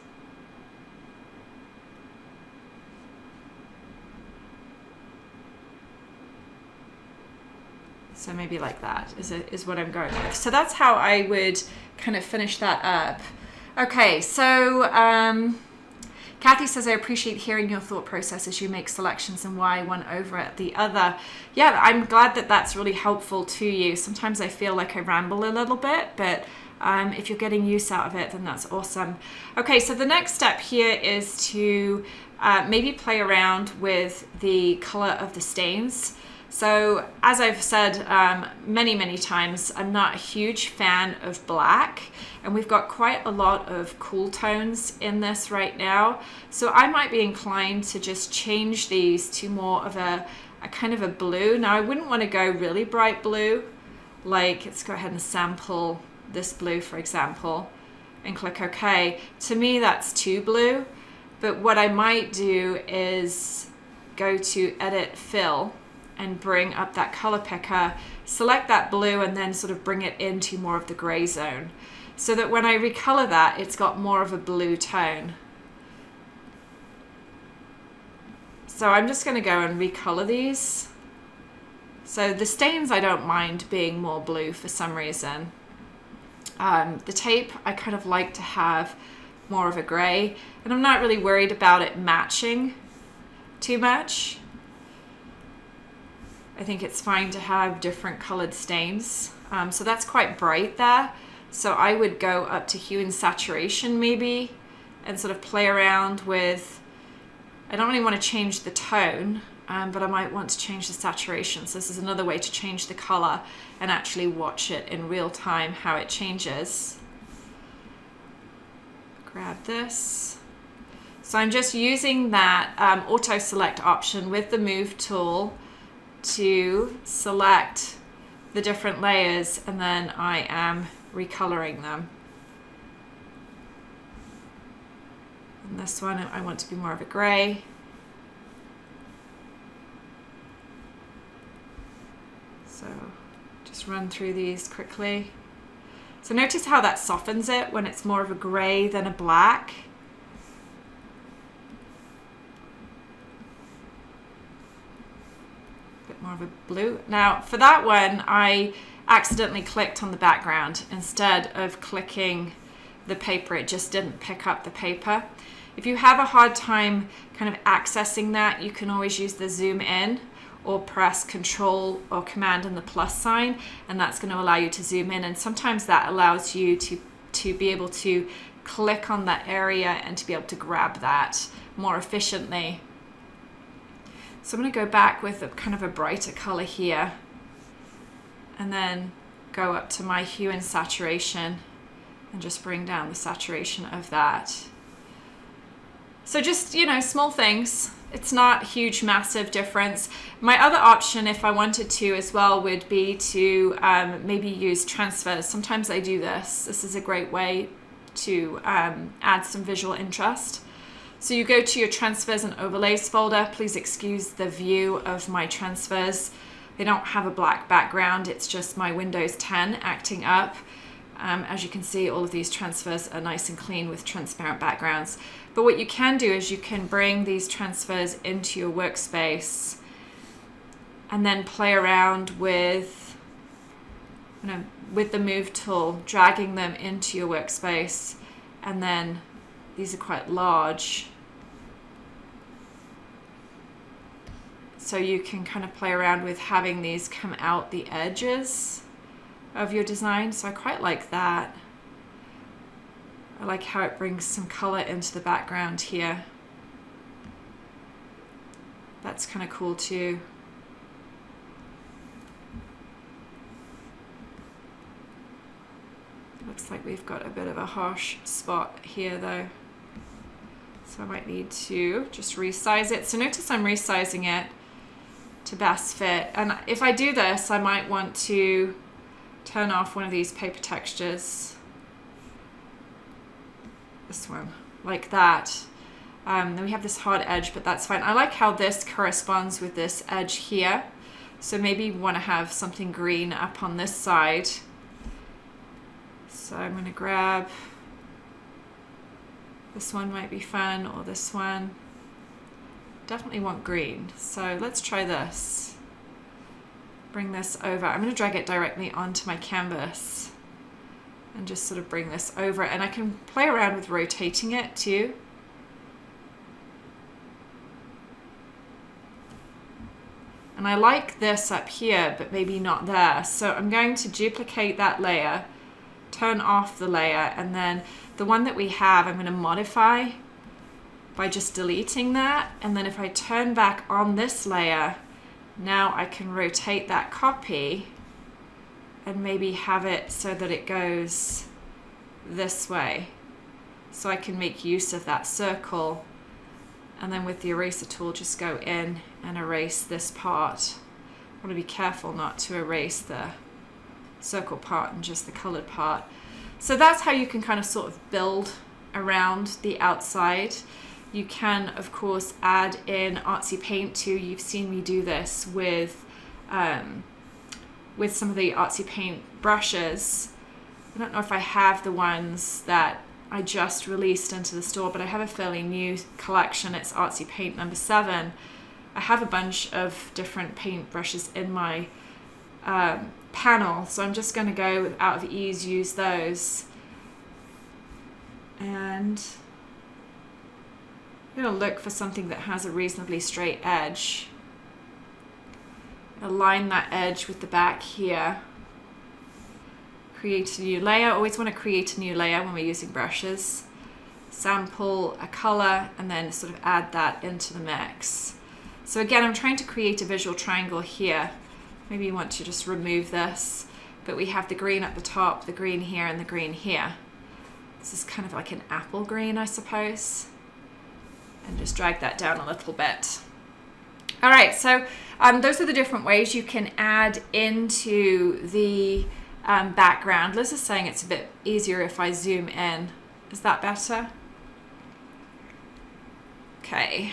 So maybe like that is what I'm going with. So that's how I would kind of finish that up. Okay, so Kathy says, I appreciate hearing your thought process as you make selections and why one over at the other. Yeah, I'm glad that that's really helpful to you. Sometimes I feel like I ramble a little bit, but if you're getting use out of it, then that's awesome. Okay, so the next step here is to maybe play around with the color of the stains. So as I've said many times, I'm not a huge fan of black, and we've got quite a lot of cool tones in this right now. So I might be inclined to just change these to more of a kind of a blue. Now I wouldn't want to go really bright blue. Like, let's go ahead and sample this blue, for example, and click OK. To me, that's too blue. But what I might do is go to Edit Fill and bring up that color picker, select that blue, and then sort of bring it into more of the gray zone, so that when I recolor that, it's got more of a blue tone. So I'm just going to go and recolor these. So the stains I don't mind being more blue for some reason. The tape I kind of like to have more of a gray, and I'm not really worried about it matching too much. I think it's fine to have different colored stains. So that's quite bright there. So I would go up to Hue and Saturation maybe, and sort of play around with, I don't really want to change the tone, but I might want to change the saturation. So this is another way to change the color and actually watch it in real time, how it changes. Grab this. So I'm just using that auto select option with the move tool to select the different layers, and then I am recoloring them. And this one I want to be more of a gray. So just run through these quickly. So notice how that softens it when it's more of a gray than a black. A bit more of a blue. Now for that one, I accidentally clicked on the background instead of clicking the paper. It just didn't pick up the paper. If you have a hard time kind of accessing that, you can always use the zoom in or press Control or Command and the plus sign, and that's going to allow you to zoom in. And sometimes that allows you to be able to click on that area and to be able to grab that more efficiently. So I'm going to go back with a kind of a brighter color here, and then go up to my Hue and Saturation and just bring down the saturation of that. So just, you know, small things. It's not a huge, massive difference. My other option, if I wanted to as well, would be to maybe use transfers. Sometimes I do this. This is a great way to add some visual interest. So you go to your transfers and overlays folder. Please excuse the view of my transfers. They don't have a black background. It's just my Windows 10 acting up. As you can see, all of these transfers are nice and clean with transparent backgrounds. But what you can do is you can bring these transfers into your workspace and then play around with, you know, with the move tool, dragging them into your workspace. And then these are quite large, so you can kind of play around with having these come out the edges of your design. So I quite like that. I like how it brings some color into the background here. That's kind of cool too. Looks like we've got a bit of a harsh spot here though. So I might need to just resize it. So notice I'm resizing it to best fit. And if I do this, I might want to turn off one of these paper textures. This one, like that. Then we have this hard edge, but that's fine. I like how this corresponds with this edge here. So maybe you want to have something green up on this side. So I'm going to grab this one, might be fun, or this one. Definitely want green. So let's try this. Bring this over. I'm going to drag it directly onto my canvas and just sort of bring this over. And I can play around with rotating it too. And I like this up here, but maybe not there. So I'm going to duplicate that layer, turn off the layer, and then the one that we have, I'm going to modify by just deleting that. And then if I turn back on this layer, now I can rotate that copy and maybe have it so that it goes this way. So I can make use of that circle. And then with the eraser tool, just go in and erase this part. I want to be careful not to erase the circle part and just the colored part. So that's how you can kind of sort of build around the outside. You can, of course, add in artsy paint too. You've seen me do this with some of the artsy paint brushes. I don't know if I have the ones that I just released into the store, but I have a fairly new collection. It's Artsy Paint number 7. I have a bunch of different paint brushes in my panel, so I'm just going to go out of ease, use those. And I'm going to look for something that has a reasonably straight edge. Align that edge with the back here. Create a new layer. Always want to create a new layer when we're using brushes. Sample a color and then sort of add that into the mix. So again, I'm trying to create a visual triangle here. Maybe you want to just remove this, but we have the green at the top, the green here, and the green here. This is kind of like an apple green, I suppose. And just drag that down a little bit. All right, so those are the different ways you can add into the background. Liz is saying it's a bit easier if I zoom in. Is that better? Okay.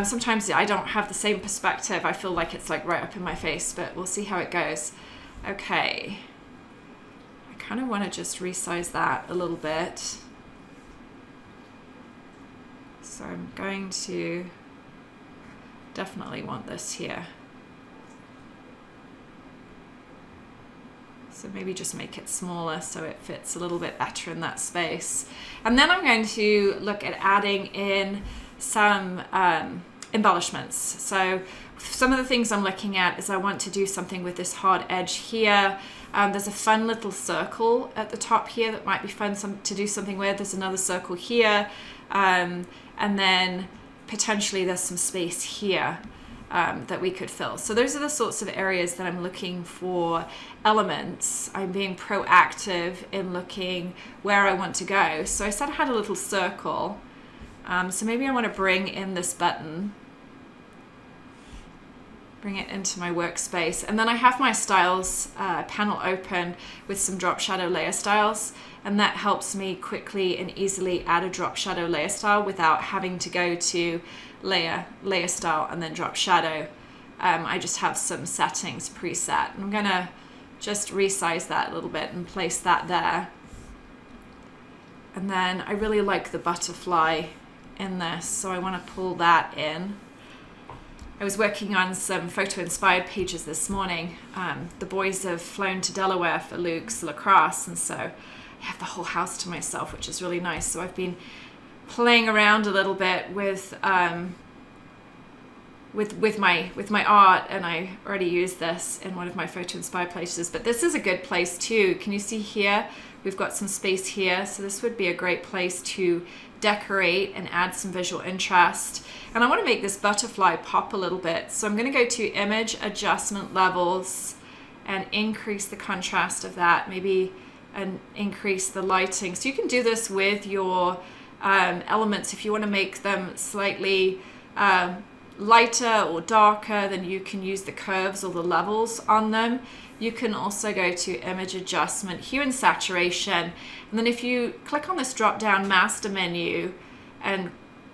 Sometimes I don't have the same perspective. I feel like it's like right up in my face, but we'll see how it goes. Okay. I kind of want to just resize that a little bit. So I'm going to definitely want this here. So maybe just make it smaller so it fits a little bit better in that space. And then I'm going to look at adding in some embellishments. So some of the things I'm looking at is I want to do something with this hard edge here. There's a fun little circle at the top here that might be fun to do something with. There's another circle here. And then potentially there's some space here that we could fill. So those are the sorts of areas that I'm looking for elements. I'm being proactive in looking where I want to go. So I said I had a little circle. So maybe I want to bring in this button, bring it into my workspace. And then I have my styles panel open with some drop shadow layer styles. And that helps me quickly and easily add a drop shadow layer style without having to go to layer style and then drop shadow. I just have some settings preset. I'm gonna just resize that a little bit and place that there. And then I really like the butterfly in this, so I want to pull that in. I was working on some photo-inspired pages this morning. The boys have flown to Delaware for Luke's lacrosse, and so I have the whole house to myself, which is really nice. So I've been playing around a little bit with my art, and I already used this in one of my photo-inspired places. But this is a good place too. Can you see here? We've got some space here, so this would be a great place to decorate and add some visual interest. And I want to make this butterfly pop a little bit. So I'm going to go to Image Adjustment Levels and increase the contrast of that, maybe and increase the lighting. So you can do this with your elements. If you want to make them slightly lighter or darker, then you can use the curves or the levels on them. You can also go to Image Adjustment, Hue and Saturation, and then if you click on this drop down master menu and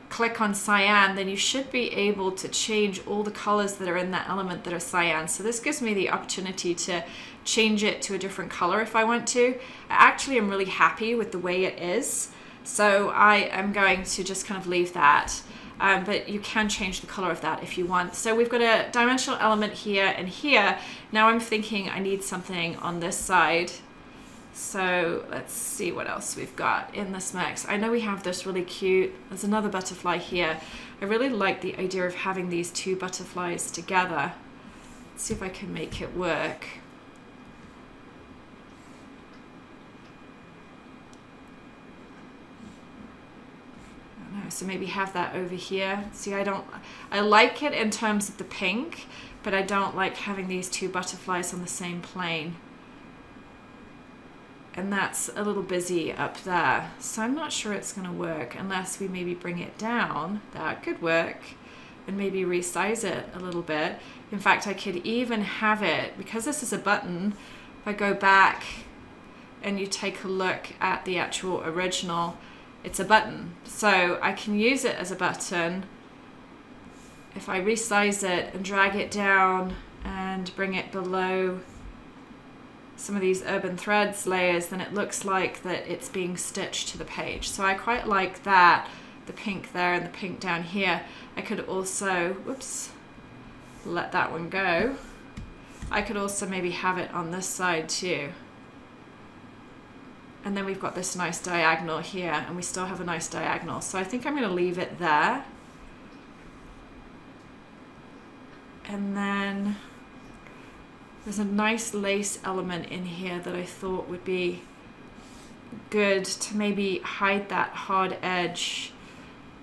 click on cyan, then you should be able to change all the colors that are in that element that are cyan. So this gives me the opportunity to change it to a different color if I want to. I actually am really happy with the way it is, so I am going to just kind of leave that. But you can change the color of that if you want. So we've got a dimensional element here and here. Now I'm thinking I need something on this side. So let's see what else we've got in this mix. I know we have this really cute, there's another butterfly here. I really like the idea of having these two butterflies together. Let's see if I can make it work. So maybe have that over here. See, I like it in terms of the pink, but I don't like having these two butterflies on the same plane. And that's a little busy up there. So I'm not sure it's gonna work unless we maybe bring it down. That could work. And maybe resize it a little bit. In fact, I could even have it, because this is a button, if I go back and you take a look at the actual original, it's a button. So I can use it as a button. If I resize it and drag it down and bring it below some of these urban threads layers, then it looks like that it's being stitched to the page. So I quite like that, the pink there and the pink down here. I could also, whoops, let that one go. I could also maybe have it on this side too. And then we've got this nice diagonal here, and we still have a nice diagonal. So I think I'm going to leave it there. And then there's a nice lace element in here that I thought would be good to maybe hide that hard edge.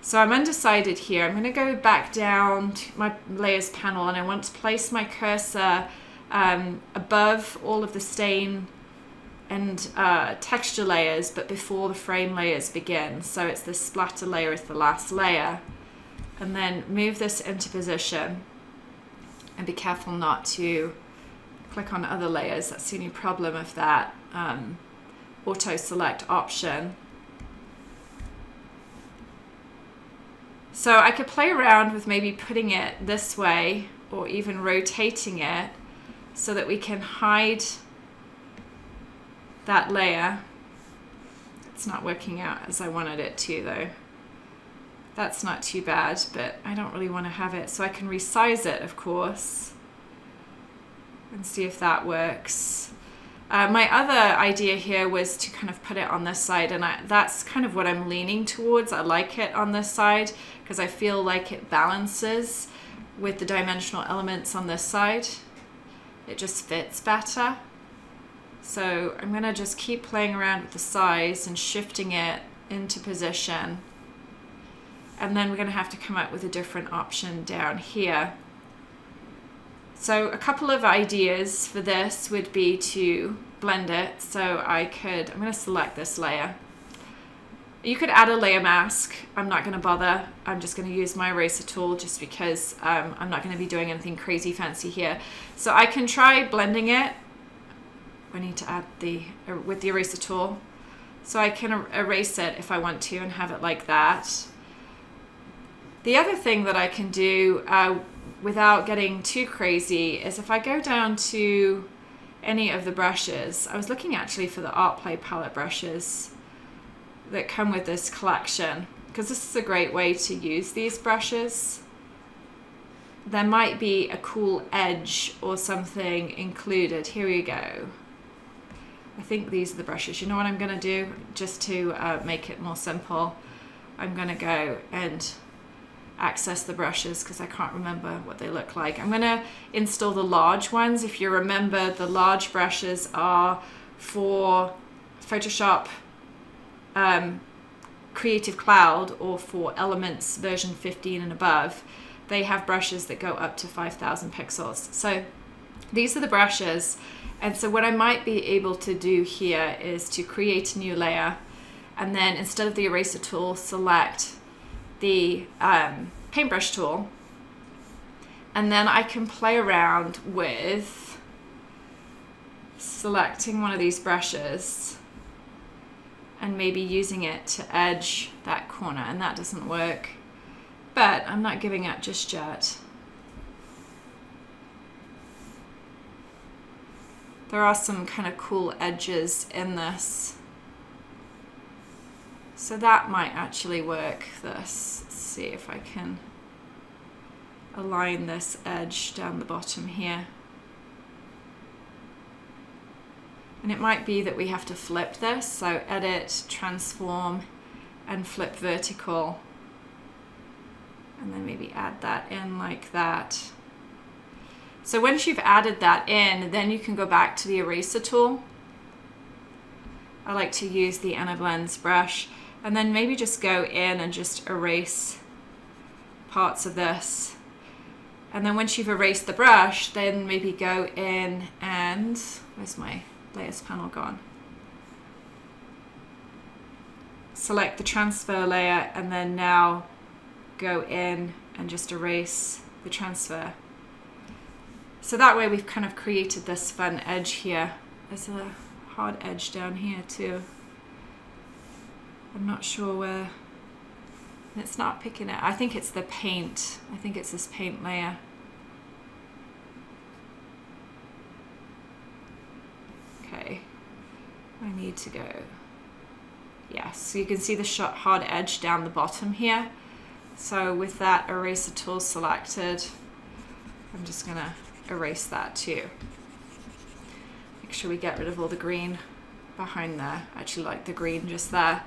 So I'm undecided here. I'm going to go back down to my layers panel, and I want to place my cursor above all of the stain and texture layers, but before the frame layers begin. So it's this splatter layer is the last layer. And then move this into position and be careful not to click on other layers. That's the only problem of that auto select option. So I could play around with maybe putting it this way or even rotating it so that we can hide that layer. It's not working out as I wanted it to though. That's not too bad, but I don't really want to have it. So I can resize it, of course, and see if that works. My other idea here was to kind of put it on this side, and that's kind of what I'm leaning towards. I like it on this side because I feel like it balances with the dimensional elements on this side. It just fits better. So I'm going to just keep playing around with the size and shifting it into position. And then we're going to have to come up with a different option down here. So a couple of ideas for this would be to blend it. So I'm going to select this layer. You could add a layer mask. I'm not going to bother. I'm just going to use my eraser tool just because I'm not going to be doing anything crazy fancy here. So I can try blending it. I need to add with the eraser tool. So I can erase it if I want to and have it like that. The other thing that I can do without getting too crazy is if I go down to any of the brushes. I was looking actually for the ArtPlay palette brushes that come with this collection, because this is a great way to use these brushes. There might be a cool edge or something included. Here we go. I think these are the brushes. You know what I'm going to do? Just to make it more simple, I'm going to go and access the brushes because I can't remember what they look like. I'm going to install the large ones. If you remember, the large brushes are for Photoshop Creative Cloud or for Elements version 15 and above. They have brushes that go up to 5,000 pixels. So these are the brushes. And so what I might be able to do here is to create a new layer, and then instead of the eraser tool, select the paintbrush tool, and then I can play around with selecting one of these brushes and maybe using it to edge that corner, and that doesn't work, but I'm not giving up just yet. There are some kind of cool edges in this. So that might actually work, this. Let's see if I can align this edge down the bottom here. And it might be that we have to flip this, so edit, transform, and flip vertical. And then maybe add that in like that. So once you've added that in, then you can go back to the eraser tool. I like to use the Inner Blends brush, and then maybe just go in and just erase parts of this. And then once you've erased the brush, then maybe go in and, where's my layers panel gone? Select the transfer layer, and then now go in and just erase the transfer. So that way we've kind of created this fun edge here. There's a hard edge down here too. I'm not sure where. It's not picking it. I think it's the paint. I think it's this paint layer. Okay. I need to go. Yes, so you can see the hard edge down the bottom here. So with that eraser tool selected, I'm just gonna erase that too. Make sure we get rid of all the green behind there. I actually like the green just there.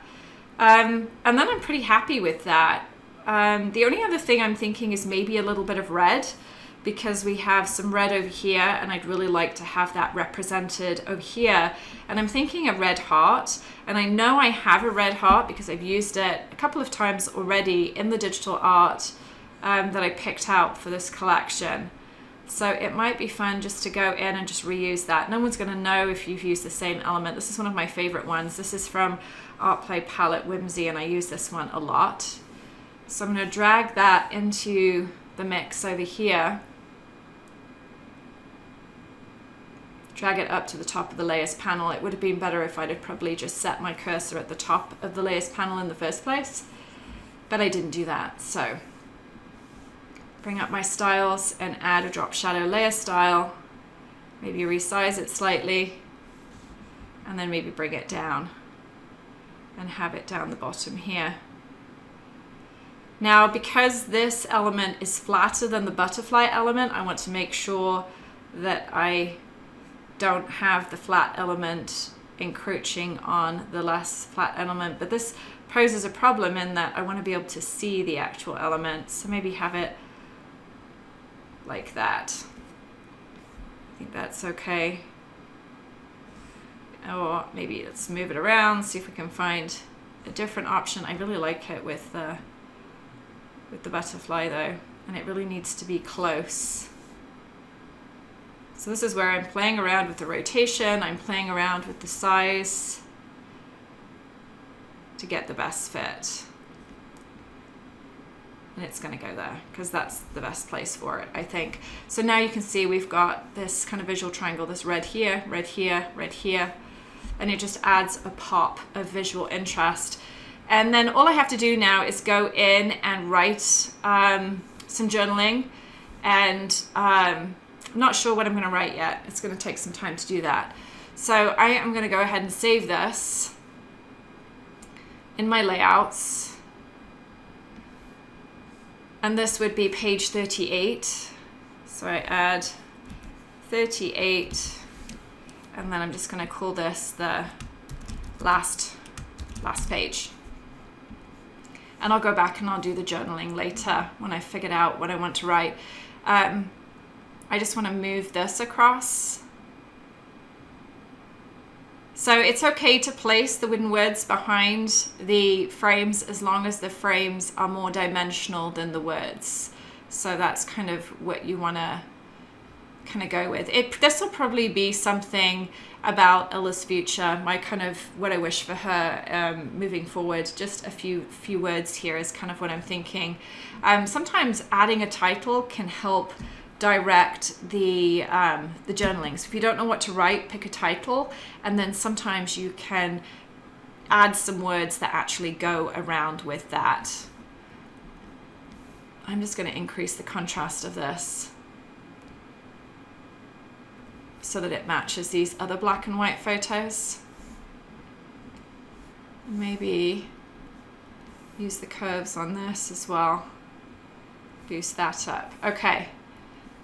And then I'm pretty happy with that. The only other thing I'm thinking is maybe a little bit of red, because we have some red over here and I'd really like to have that represented over here. And I'm thinking a red heart, and I know I have a red heart because I've used it a couple of times already in the digital art that I picked out for this collection. So it might be fun just to go in and just reuse that. No one's going to know if you've used the same element. This is one of my favorite ones. This is from ArtPlay Palette Whimsy, and I use this one a lot. So I'm going to drag that into the mix over here. Drag it up to the top of the layers panel. It would have been better if I'd have probably just set my cursor at the top of the layers panel in the first place, but I didn't do that. So bring up my styles and add a drop shadow layer style, maybe resize it slightly, and then maybe bring it down and have it down the bottom here. Now, because this element is flatter than the butterfly element, I want to make sure that I don't have the flat element encroaching on the less flat element, but this poses a problem in that I want to be able to see the actual element, so maybe have it like that. I think that's okay. Or maybe let's move it around, see if we can find a different option. I really like it with the butterfly though, and it really needs to be close. So this is where I'm playing around with the rotation, I'm playing around with the size to get the best fit. And it's going to go there because that's the best place for it, I think. So now you can see we've got this kind of visual triangle, this red here, red here, red here, and it just adds a pop of visual interest. And then all I have to do now is go in and write some journaling, and I'm not sure what I'm going to write yet. It's going to take some time to do that. So I am going to go ahead and save this in my layouts. And this would be page 38. So I add 38, and then I'm just going to call this the last page. And I'll go back and I'll do the journaling later when I figured out what I want to write. I just want to move this across. So it's okay to place the wooden words behind the frames as long as the frames are more dimensional than the words. So that's kind of what you want to kind of go with. This will probably be something about Ella's future, my kind of what I wish for her moving forward. Just a few words here is kind of what I'm thinking. Sometimes adding a title can help direct the journaling. So if you don't know what to write, pick a title, and then sometimes you can add some words that actually go around with that. I'm just going to increase the contrast of this so that it matches these other black and white photos. Maybe use the curves on this as well. Boost that up. Okay.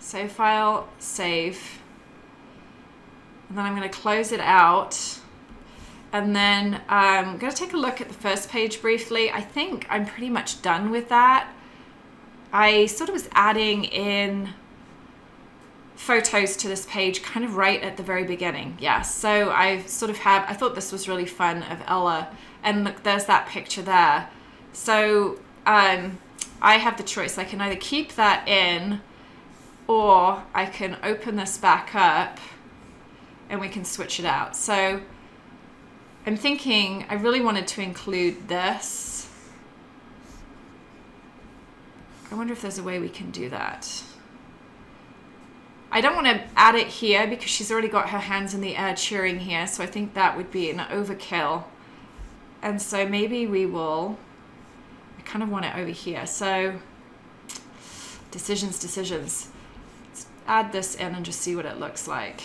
Save file, save, and then I'm going to close it out, and then I'm going to take a look at the first page briefly. I think I'm pretty much done with that. I sort of was adding in photos to this page kind of right at the very beginning. Yeah, so I thought this was really fun of Ella, and look, there's that picture there. So I have the choice. I can either keep that in, or I can open this back up and we can switch it out. So I'm thinking I really wanted to include this. I wonder if there's a way we can do that. I don't want to add it here because she's already got her hands in the air cheering here, so I think that would be an overkill. And so maybe I kind of want it over here. So decisions. Add this in and just see what it looks like.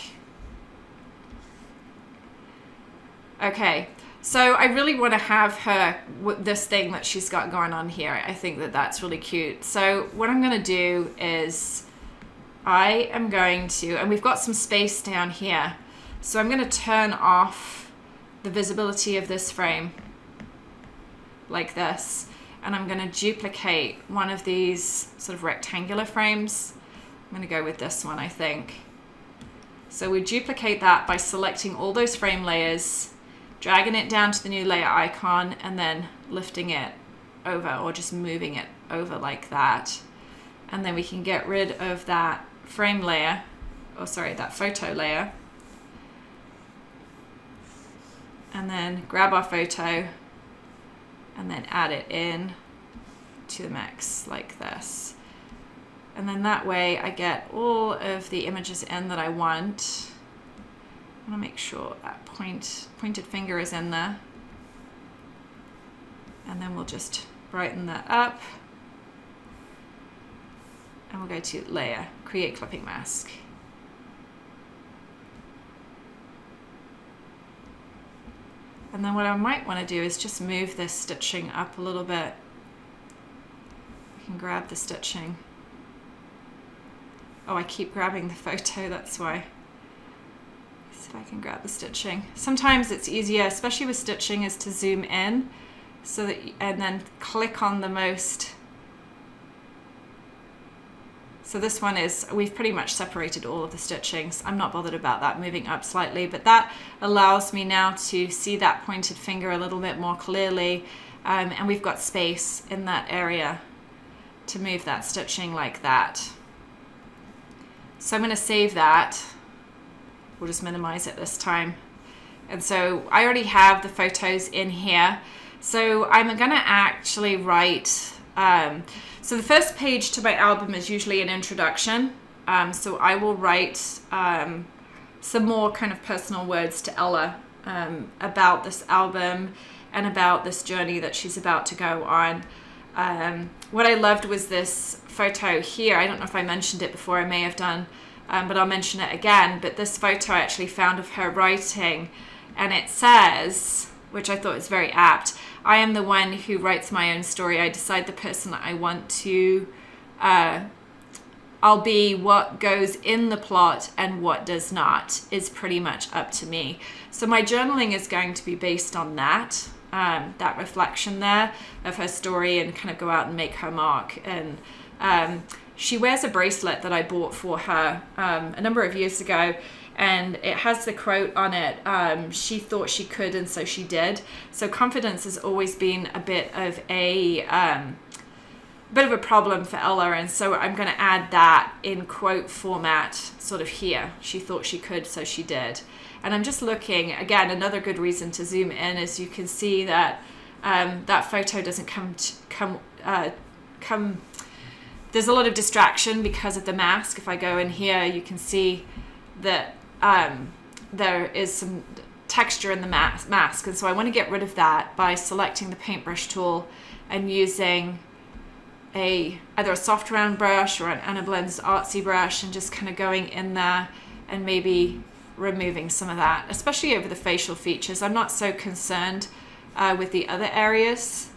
Okay, so I really want to have her this thing that she's got going on here. I think that that's really cute. So what I'm going to do is I am going to, and we've got some space down here, so I'm going to turn off the visibility of this frame like this, and I'm going to duplicate one of these sort of rectangular frames. I'm going to go with this one, I think. So we duplicate that by selecting all those frame layers, dragging it down to the new layer icon, and then lifting it over, or just moving it over like that. And then we can get rid of that frame layer, that photo layer. And then grab our photo and then add it in to the mix like this. And then that way I get all of the images in that I want. I want to make sure that pointed finger is in there. And then we'll just brighten that up. And we'll go to Layer, Create Clipping Mask. And then what I might want to do is just move this stitching up a little bit. I can grab the stitching. Oh, I keep grabbing the photo, that's why. See if I can grab the stitching. Sometimes it's easier, especially with stitching, is to zoom in so that, and then click on the most. So this one is, we've pretty much separated all of the stitchings. I'm not bothered about that moving up slightly, but that allows me now to see that pointed finger a little bit more clearly. And we've got space in that area to move that stitching like that. So I'm going to save that. We'll just minimize it this time. And so I already have the photos in here. So I'm going to actually write, so the first page to my album is usually an introduction. So I will write some more kind of personal words to Ella about this album and about this journey that she's about to go on. What I loved was this photo here. I don't know if I mentioned it before, I may have done, but I'll mention it again. But this photo I actually found of her writing, and it says, which I thought was very apt, I am the one who writes my own story. I decide the person that I want to, I'll be. What goes in the plot and what does not is pretty much up to me. So my journaling is going to be based on that. That reflection there of her story, and kind of go out and make her mark. And she wears a bracelet that I bought for her a number of years ago, and it has the quote on it, she thought she could and so she did. So confidence has always been a bit of a problem for Ella, and so I'm going to add that in quote format sort of here. She thought she could, so she did. And I'm just looking, again, another good reason to zoom in is you can see that that photo doesn't come, there's a lot of distraction because of the mask. If I go in here, you can see that there is some texture in the mask. And so I want to get rid of that by selecting the paintbrush tool and using either a soft round brush or an Anna Blend's artsy brush, and just kind of going in there and maybe removing some of that, especially over the facial features. I'm not so concerned with the other areas.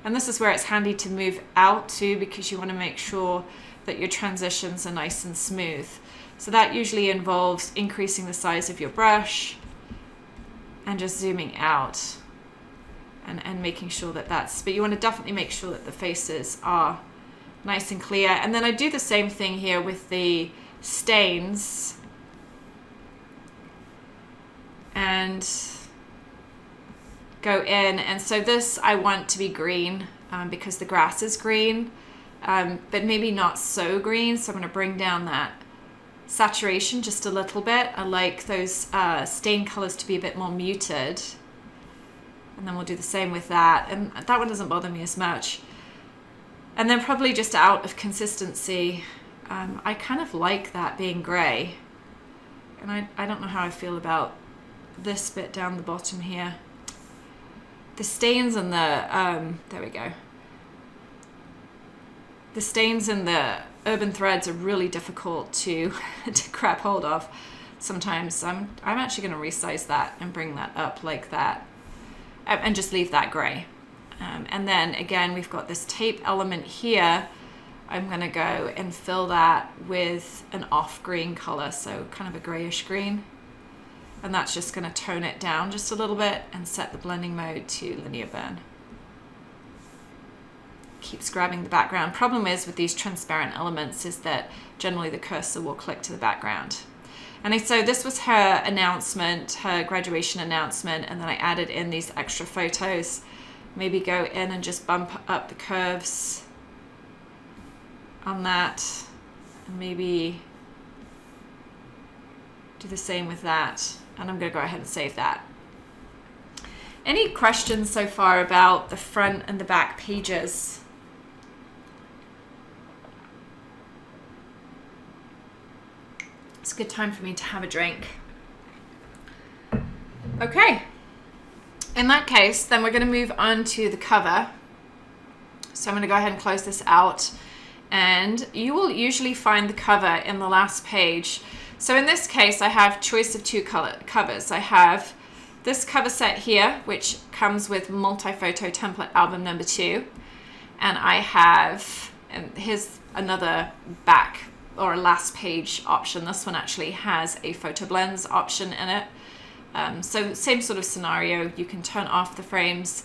And this is where it's handy to move out to, because you want to make sure that your transitions are nice and smooth. So that usually involves increasing the size of your brush and just zooming out and making sure that but you want to definitely make sure that the faces are nice and clear. And then I do the same thing here with the stains. And go in, and so this I want to be green because the grass is green, but maybe not so green, so I'm going to bring down that saturation just a little bit. I like those stain colors to be a bit more muted, and then we'll do the same with that, and that one doesn't bother me as much. And then probably just out of consistency, I kind of like that being gray, and I don't know how I feel about this bit down the bottom here. The stains and the there we go. The stains and the urban threads are really difficult to grab hold of sometimes. I'm actually going to resize that and bring that up like that, and just leave that gray. And then again, we've got this tape element here. I'm going to go and fill that with an off green color, so kind of a grayish green. And that's just going to tone it down just a little bit and set the blending mode to linear burn. Keeps grabbing the background. Problem is with these transparent elements is that generally the cursor will click to the background. And so this was her announcement, her graduation announcement, and then I added in these extra photos. Maybe go in and just bump up the curves on that, and maybe do the same with that. And I'm going to go ahead and save that. Any questions so far about the front and the back pages? It's a good time for me to have a drink. Okay. In that case, then we're going to move on to the cover. So I'm going to go ahead and close this out. And you will usually find the cover in the last page. So in this case, I have choice of two covers. I have this cover set here, which comes with MultiFoto template album number 2. And I have, and here's another back or a last page option. This one actually has a photo blends option in it. So same sort of scenario, you can turn off the frames,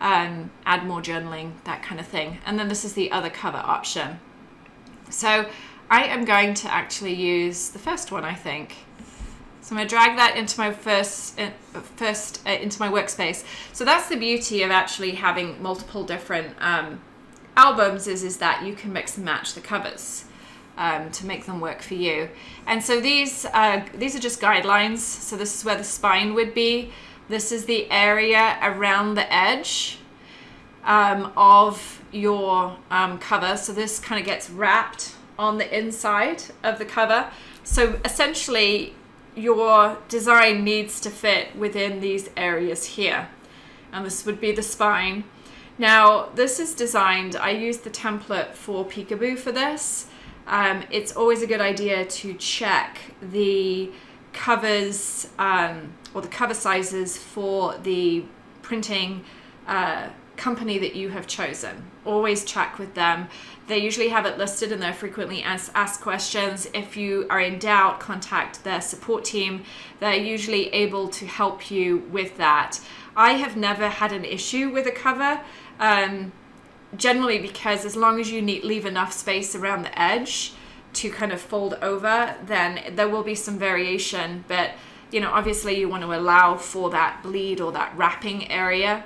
add more journaling, that kind of thing. And then this is the other cover option. So I am going to actually use the first one, I think. So I'm going to drag that into my into my workspace. So that's the beauty of actually having multiple different albums is that you can mix and match the covers to make them work for you. And so these are just guidelines. So this is where the spine would be. This is the area around the edge of your cover. So this kind of gets wrapped on the inside of the cover. So essentially your design needs to fit within these areas here. And this would be the spine. Now this is designed, I used the template for Peekaboo for this. It's always a good idea to check the covers or the cover sizes for the printing company that you have chosen. Always check with them. They usually have it listed and they're frequently asked questions. If you are in doubt, contact their support team. They're usually able to help you with that. I have never had an issue with a cover, generally because as long as you leave enough space around the edge to kind of fold over, then there will be some variation. But obviously you want to allow for that bleed or that wrapping area.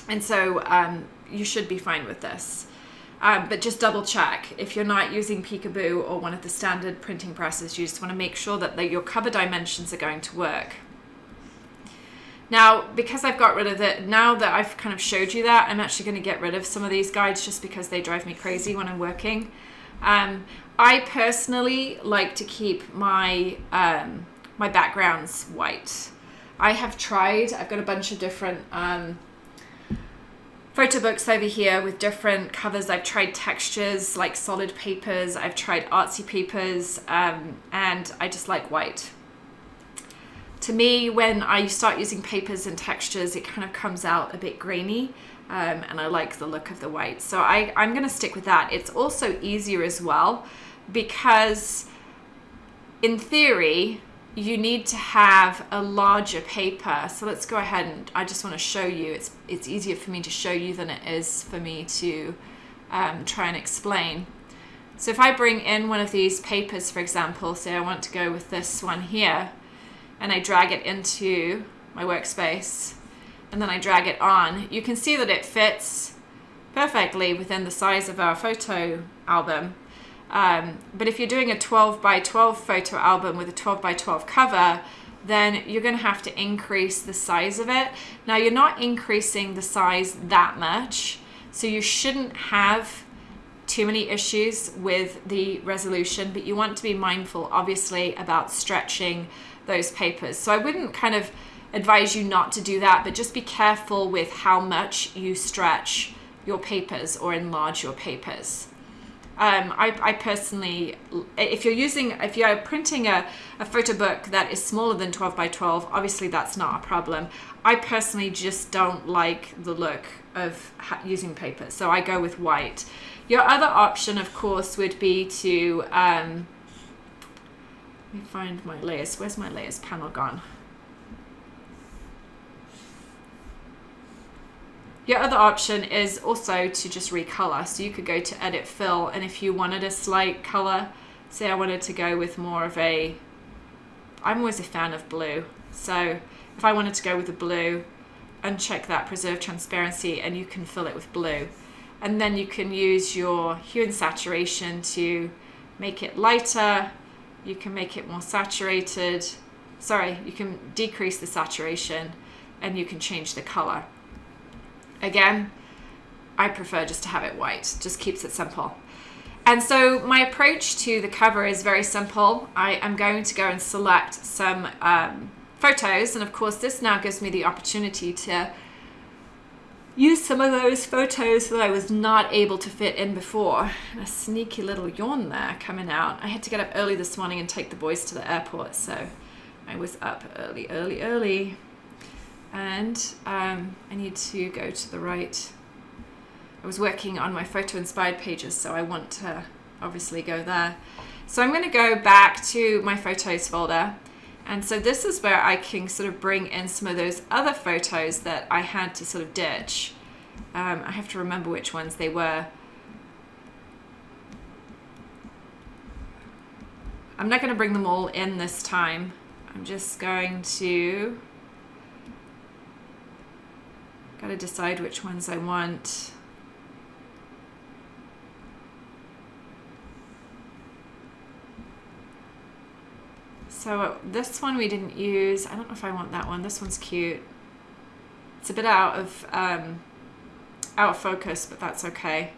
And so you should be fine with this. But just double check. If you're not using Peekaboo or one of the standard printing presses, you just want to make sure that your cover dimensions are going to work. Now, because I've got rid of it, now that I've kind of showed you that, I'm actually going to get rid of some of these guides just because they drive me crazy when I'm working. I personally like to keep my my backgrounds white. I have tried, I've got a bunch of different photo books over here with different covers. I've tried textures like solid papers, I've tried artsy papers, and I just like white. To me, when I start using papers and textures, it kind of comes out a bit grainy, and I like the look of the white. So I'm going to stick with that. It's also easier as well because in theory, you need to have a larger paper. So let's go ahead and I just want to show you. It's easier for me to show you than it is for me to try and explain. So if I bring in one of these papers, for example, say I want to go with this one here, and I drag it into my workspace, and then I drag it on, you can see that it fits perfectly within the size of our photo album. But if you're doing a 12 by 12 photo album with a 12 by 12 cover, then you're going to have to increase the size of it. Now you're not increasing the size that much, so you shouldn't have too many issues with the resolution, but you want to be mindful obviously about stretching those papers. So I wouldn't kind of advise you not to do that, but just be careful with how much you stretch your papers or enlarge your papers. I personally, if you're printing a photo book that is smaller than 12 by 12, obviously that's not a problem. I personally just don't like the look of using paper, so I go with white. Your other option, of course, would be to, let me find my layers. Where's my layers panel gone? Your other option is also to just recolor. So you could go to edit fill, and if you wanted a slight color, say I wanted to go with more of a, I'm always a fan of blue. So if I wanted to go with the blue, uncheck that preserve transparency and you can fill it with blue. And then you can use your hue and saturation to make it lighter. You can make it more saturated. Sorry, you can decrease the saturation and you can change the color. Again, I prefer just to have it white, just keeps it simple. And so my approach to the cover is very simple. I am going to go and select some photos, and of course this now gives me the opportunity to use some of those photos that I was not able to fit in before. And a sneaky little yawn there coming out. I had to get up early this morning and take the boys to the airport, so I was up early. And I need to go to the right. I was working on my FotoInspired pages, so I want to obviously go there. So I'm going to go back to my photos folder. And so this is where I can sort of bring in some of those other photos that I had to sort of ditch. I have to remember which ones they were. I'm not going to bring them all in this time. I'm just going to gotta decide which ones I want. So this one we didn't use. I don't know if I want that one. This one's cute. It's a bit out of focus, but that's okay.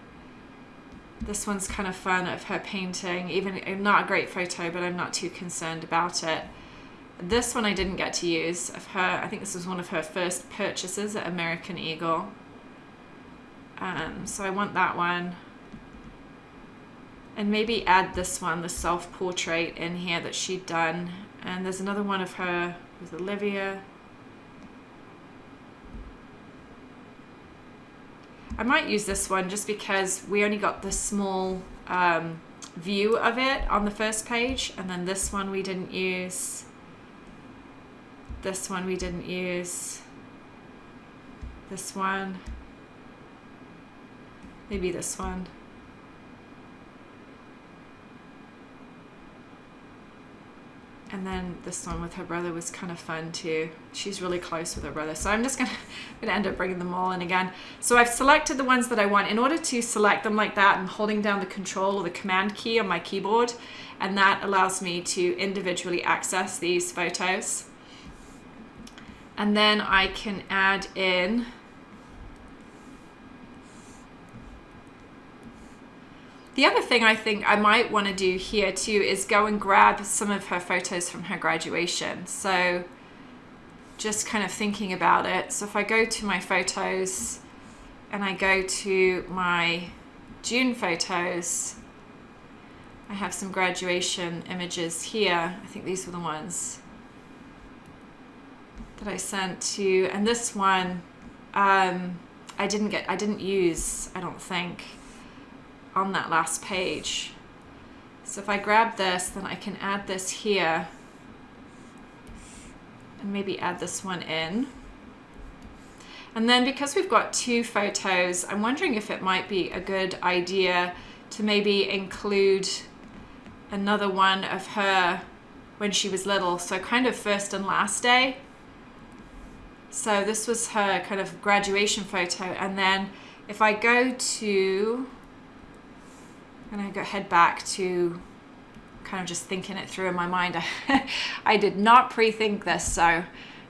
This one's kind of fun of her painting. Even not a great photo, but I'm not too concerned about it. This one I didn't get to use of her. I think this was one of her first purchases at American Eagle. So I want that one. And maybe add this one, the self-portrait in here that she'd done. And there's another one of her with Olivia. I might use this one just because we only got the small view of it on the first page. And then this one we didn't use. This one we didn't use. This one. Maybe this one. And then this one with her brother was kind of fun too. She's really close with her brother. So I'm just gonna end up bringing them all in again. So I've selected the ones that I want. In order to select them like that, I'm holding down the Control or the Command key on my keyboard. And that allows me to individually access these photos. And then I can add in the other thing I think I might want to do here too is go and grab some of her photos from her graduation. So just kind of thinking about it. So if I go to my photos and I go to my June photos, I have some graduation images here. I think these were the ones that I sent to, and this one I didn't use, I don't think, on that last page. So if I grab this, then I can add this here and maybe add this one in. And then because we've got two photos, I'm wondering if it might be a good idea to maybe include another one of her when she was little. So kind of first and last day. So this was her kind of graduation photo. And then if I go to, I'm going to head back to kind of just thinking it through in my mind. I did not pre-think this, so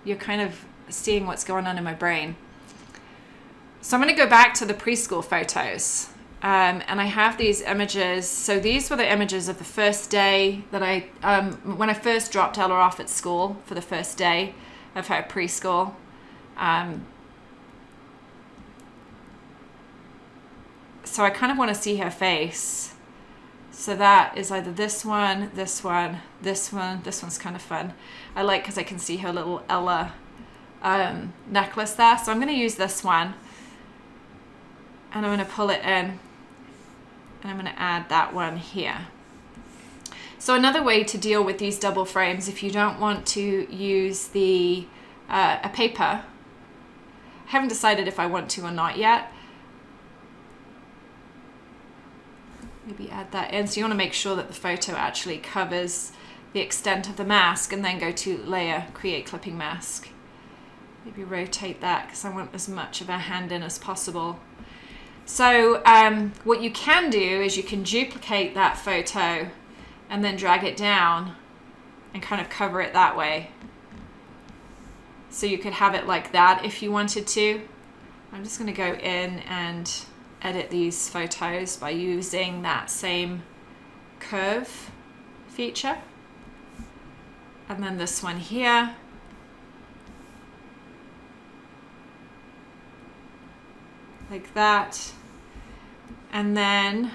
you're kind of seeing what's going on in my brain. So I'm going to go back to the preschool photos. And I have these images. So these were the images of the first day that when I first dropped Ella off at school for the first day of her preschool. So I kind of want to see her face. So that is either this one, this one, this one. This one's kind of fun. I like because I can see her little Ella necklace there. So I'm going to use this one. And I'm going to pull it in. And I'm going to add that one here. So another way to deal with these double frames, if you don't want to use the a paper, I haven't decided if I want to or not yet. Maybe add that in. So you want to make sure that the photo actually covers the extent of the mask, and then go to Layer, Create Clipping Mask. Maybe rotate that because I want as much of a hand in as possible. So what you can do is you can duplicate that photo and then drag it down and kind of cover it that way. So you could have it like that if you wanted to. I'm just going to go in and edit these photos by using that same curve feature. And then this one here. Like that. And then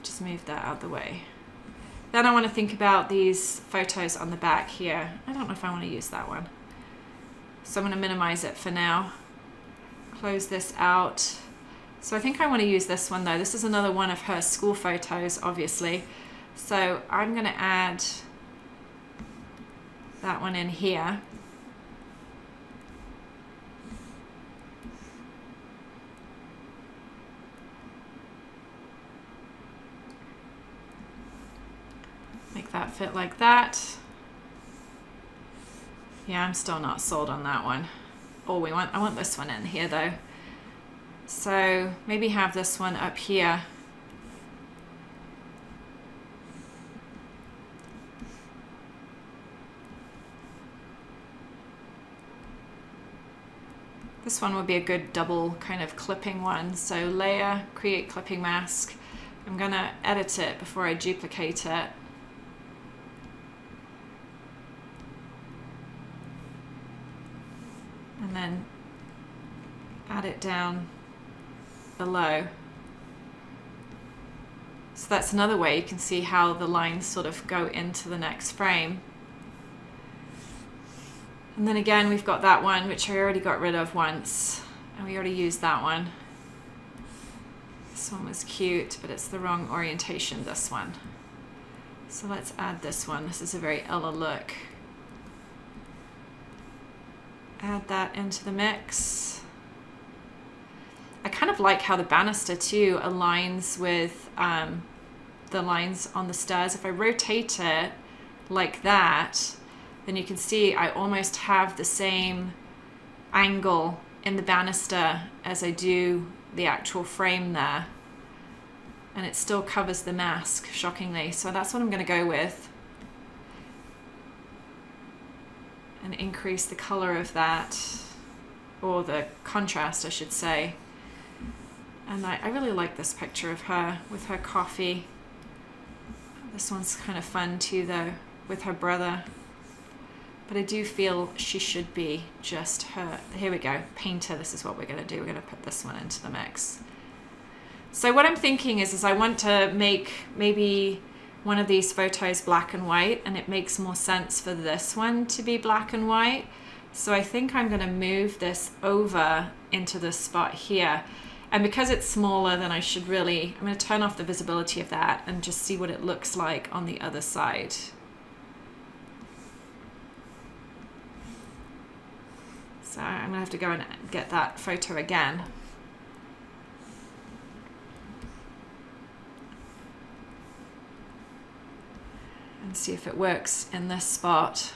just move that out of the way. Then I want to think about these photos on the back here. I don't know if I want to use that one. So I'm going to minimize it for now. Close this out. So I think I want to use this one though. This is another one of her school photos, obviously. So I'm going to add that one in here. Make that fit like that. Yeah, I'm still not sold on that one. Oh, I want this one in here though. So maybe have this one up here. This one would be a good double kind of clipping one. So layer, create clipping mask. I'm gonna edit it before I duplicate it. And then add it down below. So that's another way you can see how the lines sort of go into the next frame. And then again, we've got that one, which I already got rid of once, and we already used that one. This one was cute, but it's the wrong orientation, this one. So let's add this one. This is a very Ella look. Add that into the mix. I kind of like how the banister too aligns with the lines on the stairs. If I rotate it like that, then you can see I almost have the same angle in the banister as I do the actual frame there. And it still covers the mask, shockingly. So that's what I'm going to go with. And increase the color of that, or the contrast, I should say. And I really like this picture of her with her coffee. This one's kind of fun too, though, with her brother. But I do feel she should be just her. Here we go, painter. This is what we're going to do. We're going to put this one into the mix. So what I'm thinking is I want to make maybe one of these photos black and white, and it makes more sense for this one to be black and white. So I think I'm going to move this over into this spot here. And because it's smaller, then I should really, I'm going to turn off the visibility of that and just see what it looks like on the other side. So I'm going to have to go and get that photo again. And see if it works in this spot.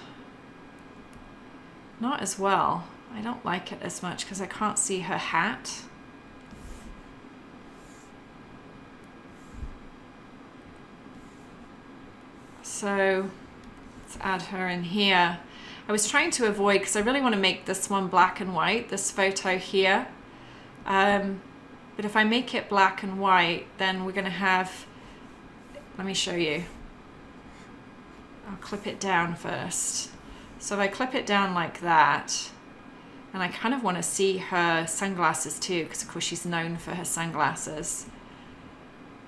Not as well. I don't like it as much because I can't see her hat. So let's add her in here. I was trying to avoid, because I really want to make this one black and white, this photo here. But if I make it black and white, then we're going to have, let me show you. I'll clip it down first. So if I clip it down like that, and I kind of want to see her sunglasses too, because of course she's known for her sunglasses.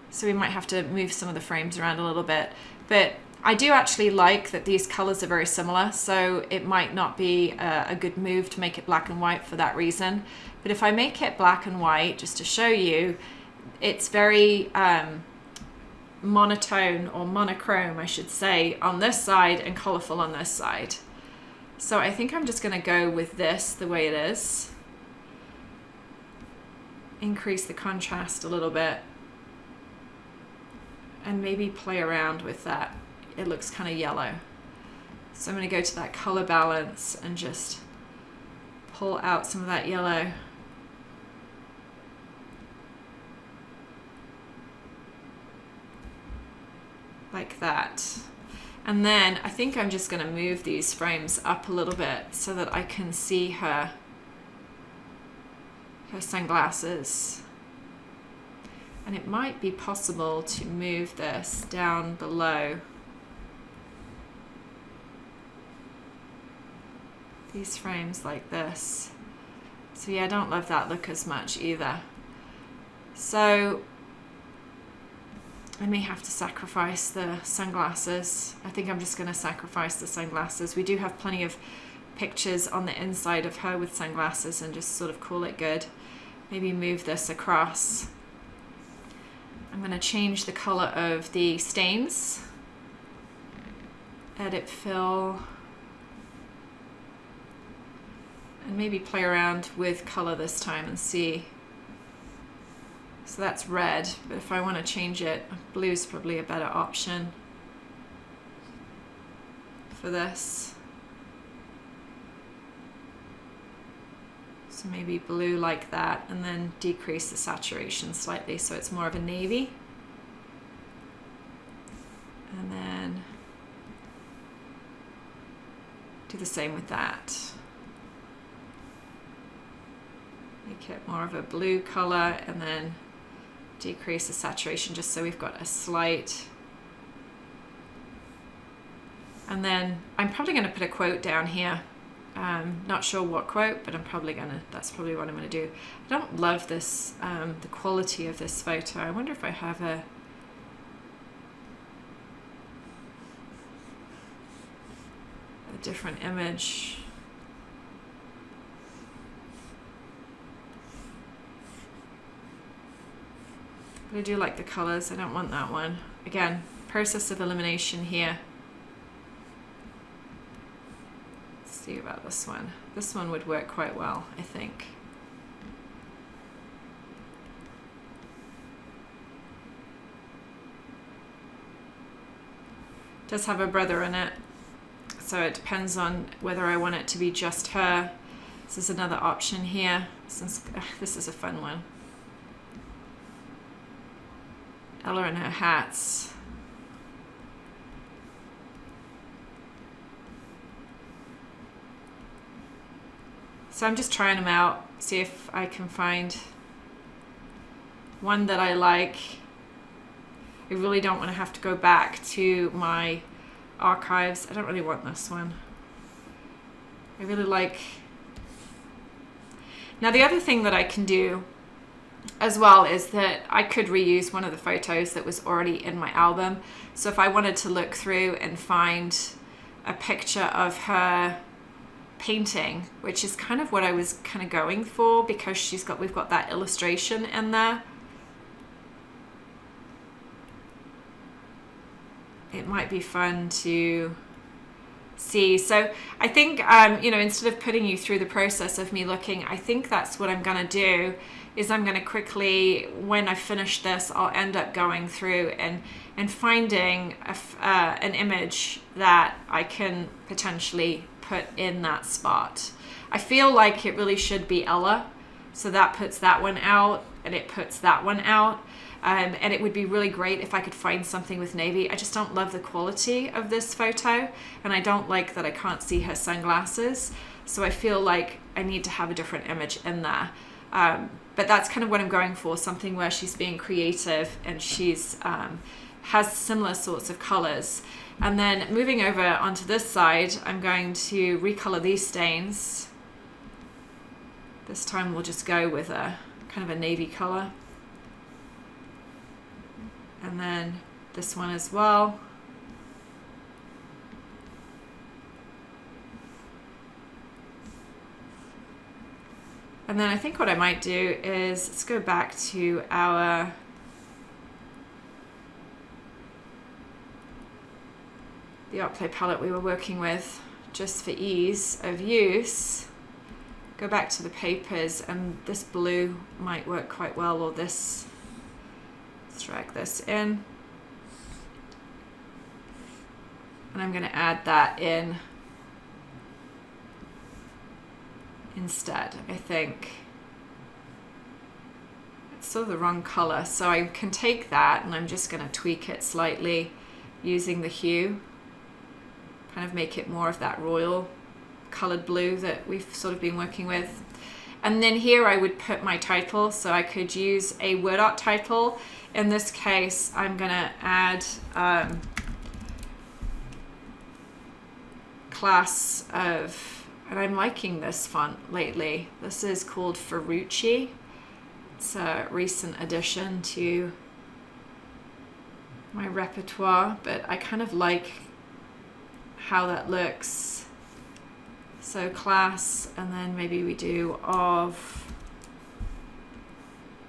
So we might have to move some of the frames around a little bit. But I do actually like that these colors are very similar, so it might not be a good move to make it black and white for that reason. But if I make it black and white, just to show you, it's very monotone, or monochrome I should say, on this side and colorful on this side. So I think I'm just going to go with this the way it is. Increase the contrast a little bit and maybe play around with that. It looks kind of yellow. So I'm going to go to that color balance and just pull out some of that yellow. Like that. And then I think I'm just going to move these frames up a little bit so that I can see her sunglasses. And it might be possible to move this down below these frames like this. So yeah, I don't love that look as much either. So I may have to sacrifice the sunglasses. I think I'm just going to sacrifice the sunglasses. We do have plenty of pictures on the inside of her with sunglasses and just sort of call it good. Maybe move this across. I'm going to change the color of the stains. Edit fill. And maybe play around with color this time and see. So that's red, but if I want to change it, blue is probably a better option for this. So maybe blue like that, and then decrease the saturation slightly so it's more of a navy. And then do the same with that. Make it more of a blue color, and then decrease the saturation just so we've got a slight. And then I'm probably going to put a quote down here. Not sure what quote, but that's probably what I'm going to do. I don't love this, the quality of this photo. I wonder if I have a different image. But I do like the colors. I don't want that one. Again, process of elimination here. Let's see about this one. This one would work quite well, I think. It does have a brother in it, so it depends on whether I want it to be just her. This is another option here. This is a fun one. Ella and her hats. So I'm just trying them out, see if I can find one that I like. I really don't want to have to go back to my archives. I don't really want this one. I really like... Now the other thing that I can do as well is that I could reuse one of the photos that was already in my album. So if I wanted to look through and find a picture of her painting, which is kind of what I was kind of going for, because we've got that illustration in there, it might be fun to see. So I think you know, instead of putting you through the process of me looking, I think that's what I'm going to do. Is I'm going to quickly, when I finish this, I'll end up going through and finding an image that I can potentially put in that spot. I feel like it really should be Ella, so that puts that one out and it puts that one out. And it would be really great if I could find something with navy. I just don't love the quality of this photo, and I don't like that I can't see her sunglasses. So I feel like I need to have a different image in there. But that's kind of what I'm going for, something where she's being creative and she's has similar sorts of colors. And then moving over onto this side, I'm going to recolor these stains. This time we'll just go with a kind of a navy color. And then this one as well. And then I think what I might do is, let's go back to the ArtPlay palette we were working with, just for ease of use. Go back to the papers, and this blue might work quite well, or this. Let's drag this in. And I'm going to add that in instead. I think it's sort of the wrong color, so I can take that and I'm just going to tweak it slightly using the hue, kind of make it more of that royal colored blue that we've sort of been working with. And then here I would put my title, so I could use a word art title. In this case, I'm going to add class of, and I'm liking this font lately. This is called Ferrucci. It's a recent addition to my repertoire, but I kind of like how that looks. So class, and then maybe we do of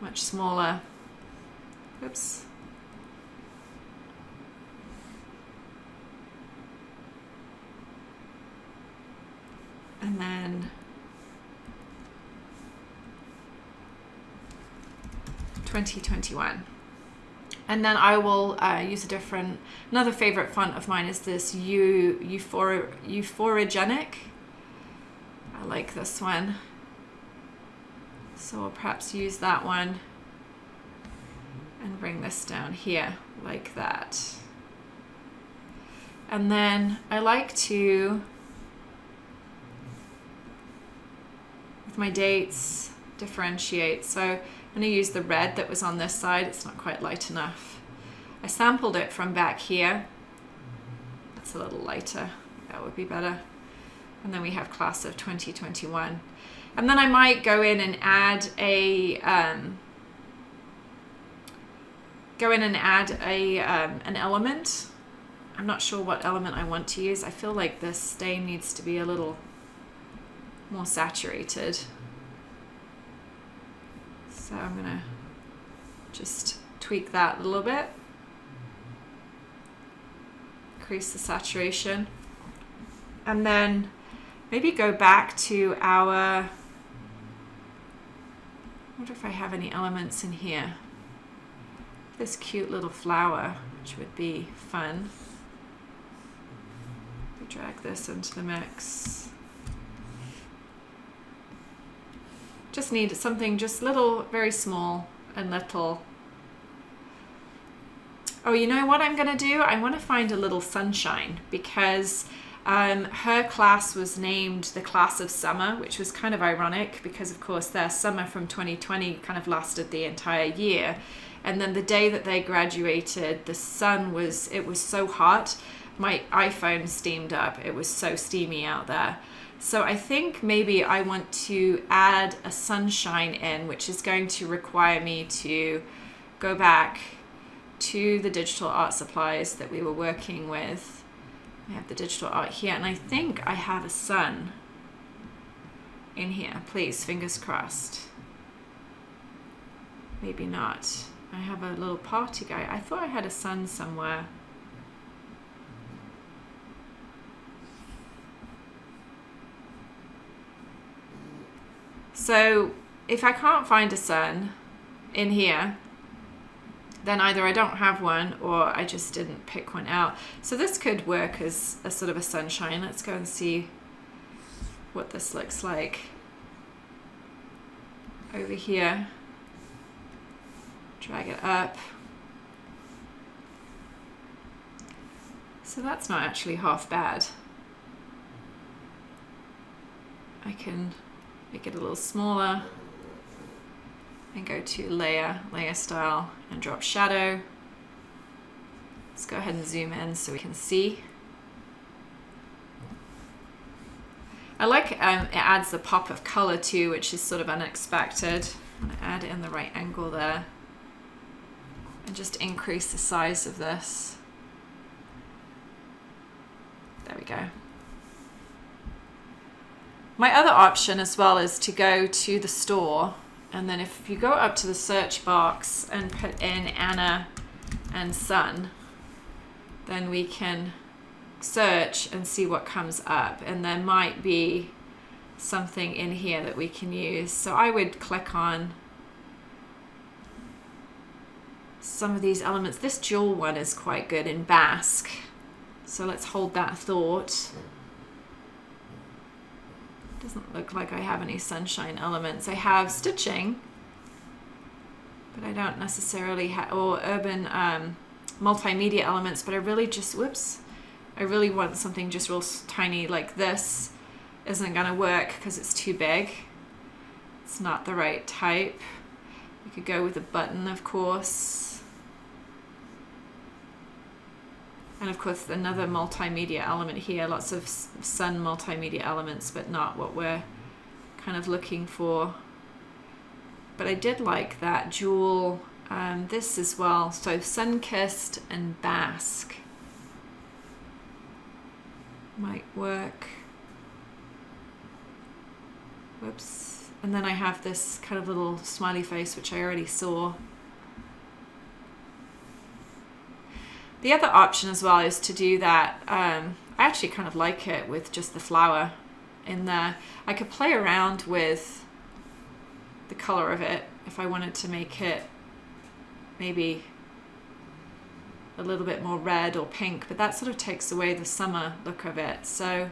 much smaller. Oops. And then 2021. And then I will use another favorite font of mine is this Euphorogenic. I like this one. So I'll perhaps use that one and bring this down here like that. And then I like to, with my dates, differentiate. So I'm going to use the red that was on this side. It's not quite light enough. I sampled it from back here. That's a little lighter. That would be better. And then we have class of 2021. And then I might go in and add an element. I'm not sure what element I want to use. I feel like this stain needs to be a little more saturated. So I'm gonna just tweak that a little bit. Increase the saturation. And then maybe go back to our, I wonder if I have any elements in here. This cute little flower, which would be fun. We drag this into the mix. Just need something just little, very small and little. Oh, you know what I'm gonna do? I wanna find a little sunshine because her class was named the class of summer, which was kind of ironic because of course their summer from 2020 kind of lasted the entire year. And then the day that they graduated, the sun was so hot, my iPhone steamed up. It was so steamy out there. So I think maybe I want to add a sunshine in, which is going to require me to go back to the digital art supplies that we were working with. I have the digital art here, and I think I have a sun in here. Please, fingers crossed. Maybe not. I have a little party guy. I thought I had a sun somewhere. So if I can't find a sun in here, then either I don't have one or I just didn't pick one out. So this could work as a sort of a sunshine. Let's go and see what this looks like. Over here, drag it up. So that's not actually half bad. I can make it a little smaller and go to layer style and drop shadow. Let's go ahead and zoom in so we can see. I like it adds the pop of color too, which is sort of unexpected. I'm gonna add it in the right angle there and just increase the size of this. There we go. My other option as well is to go to the store, and then if you go up to the search box and put in Anna and Sun, then we can search and see what comes up, and there might be something in here that we can use. So I would click on some of these elements. This jewel one is quite good in Basque, so let's hold that thought. Doesn't look like I have any sunshine elements. I have stitching, but I don't necessarily have, or urban multimedia elements, but I really just, whoops, I really want something just real tiny like this. Isn't gonna work because it's too big. It's not the right type. We could go with a button, of course. And of course, another multimedia element here, lots of sun multimedia elements, but not what we're kind of looking for. But I did like that jewel, this as well. So sun-kissed and Basque might work. Whoops. And then I have this kind of little smiley face, which I already saw. The other option as well is to do that. I actually kind of like it with just the flower in there. I could play around with the color of it if I wanted to make it maybe a little bit more red or pink, but that sort of takes away the summer look of it. So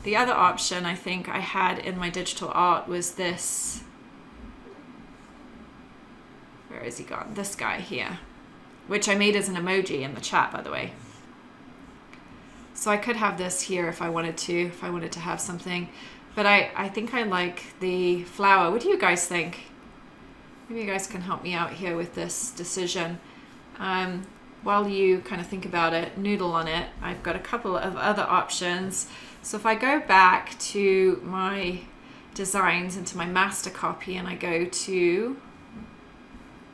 the other option I think I had in my digital art was this, where is he gone? This guy here, which I made as an emoji in the chat, by the way. So I could have this here if I wanted to have something, but I think I like the flower. What do you guys think? Maybe you guys can help me out here with this decision. While you kind of think about it, noodle on it, I've got a couple of other options. So if I go back to my designs into my master copy and I go to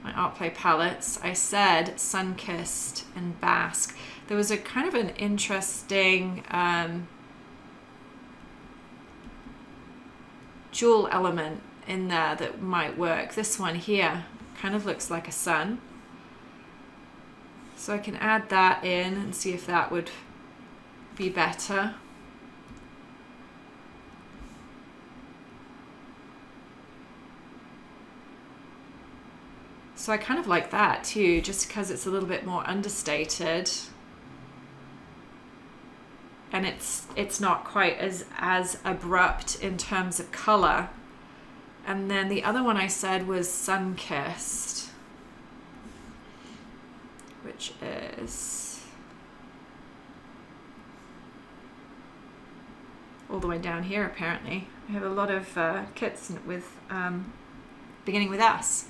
my ArtPlay palettes, I said Sunkissed and Basque. There was a kind of an interesting jewel element in there that might work. This one here kind of looks like a sun. So I can add that in and see if that would be better. So I kind of like that too, just because it's a little bit more understated. And it's not quite as abrupt in terms of color. And then the other one I said was Sunkissed, which is all the way down here apparently. I have a lot of kits with beginning with S.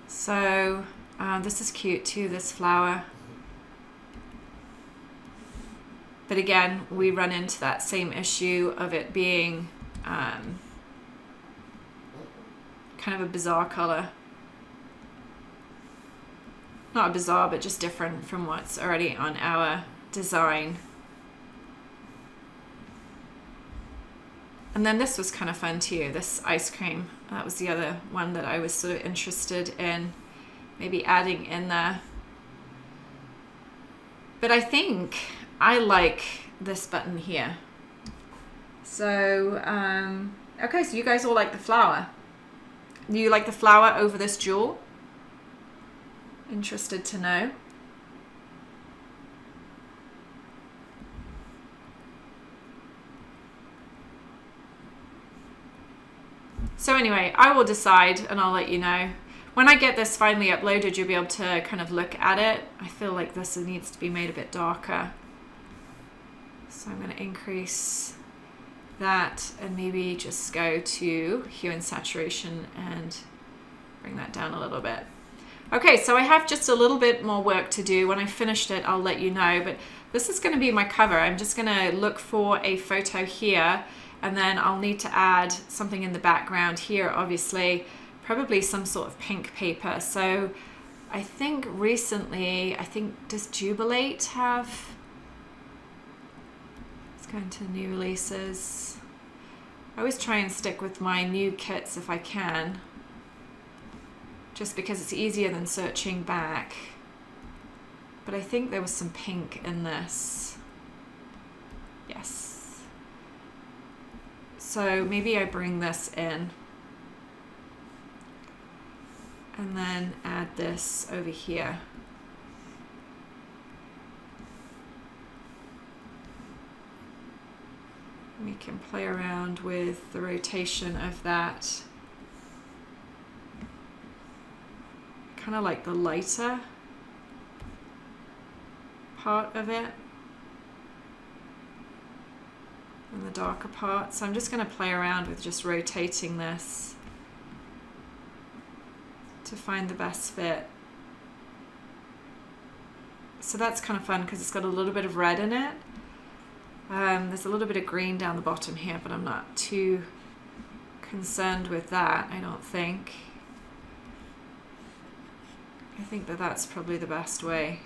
So this is cute too, this flower. But again, we run into that same issue of it being kind of a bizarre color. Not bizarre, but just different from what's already on our design. And then this was kind of fun too, this ice cream. That was the other one that I was sort of interested in maybe adding in there. But I think I like this button here. So, okay, so you guys all like the flower. Do you like the flower over this jewel? Interested to know. So anyway, I will decide and I'll let you know. When I get this finally uploaded, you'll be able to kind of look at it. I feel like this needs to be made a bit darker. So I'm going to increase that and maybe just go to Hue and Saturation and bring that down a little bit. Okay, so I have just a little bit more work to do. When I finished it, I'll let you know, but this is going to be my cover. I'm just going to look for a photo here, and then I'll need to add something in the background here, obviously, probably some sort of pink paper. So I think recently, does Jubilate have, let's go into new releases. I always try and stick with my new kits if I can, just because it's easier than searching back. But I think there was some pink in this. Yes. So maybe I bring this in and then add this over here. We can play around with the rotation of that. Kind of like the lighter part of it and the darker part. So I'm just going to play around with just rotating this to find the best fit. So that's kind of fun because it's got a little bit of red in it. There's a little bit of green down the bottom here, but I'm not too concerned with that, I don't think. I think that that's probably the best way.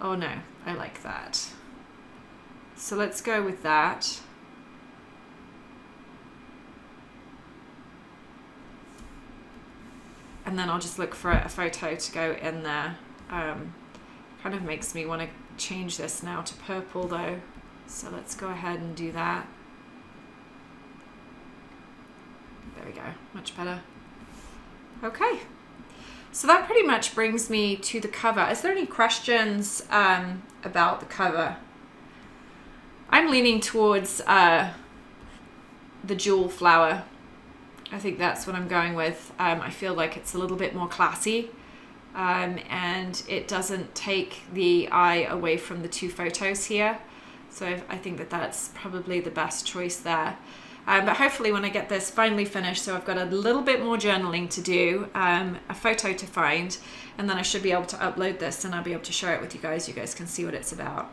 Oh no, I like that. So let's go with that. And then I'll just look for a photo to go in there. Kind of makes me want to change this now to purple though. So let's go ahead and do that. There we go, much better. Okay, so that pretty much brings me to the cover. Is there any questions about the cover? I'm leaning towards the jewel flower. I think that's what I'm going with. I feel like it's a little bit more classy, and it doesn't take the eye away from the two photos here. So I think that that's probably the best choice there. But hopefully when I get this finally finished, so I've got a little bit more journaling to do, a photo to find, and then I should be able to upload this and I'll be able to share it with you guys. You guys can see what it's about.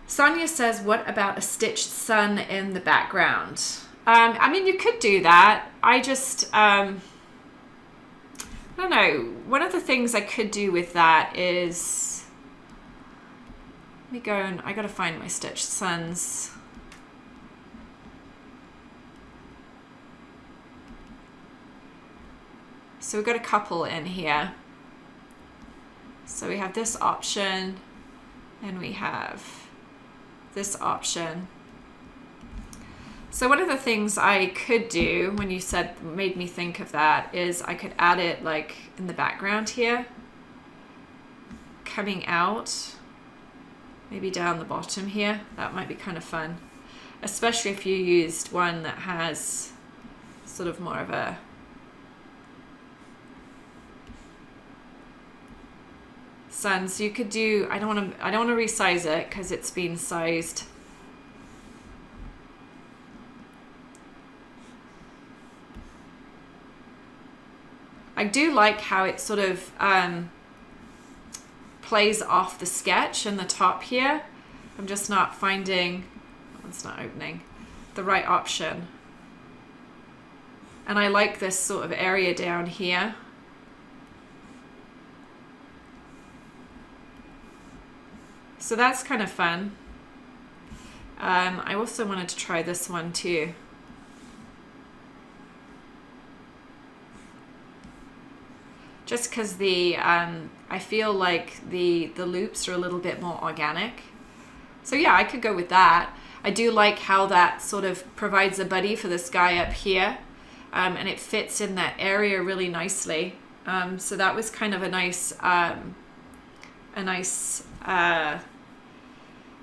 Sonia says, what about a stitched sun in the background? I mean, you could do that. I just, I don't know. One of the things I could do with that is, let me go and I gotta find my stitched suns. So we've got a couple in here. So we have this option and we have this option. So one of the things I could do when you said, made me think of that, is I could add it like in the background here, coming out, maybe down the bottom here. That might be kind of fun, especially if you used one that has sort of more of a sun. So you could do, I don't want to resize it because it's been sized. I do like how it sort of plays off the sketch in the top here. I'm just not finding, it's not opening, the right option. And I like this sort of area down here. So that's kind of fun. I also wanted to try this one too. Just because the I feel like the loops are a little bit more organic. So yeah, I could go with that. I do like how that sort of provides a buddy for this guy up here, and it fits in that area really nicely. So that was kind of a nice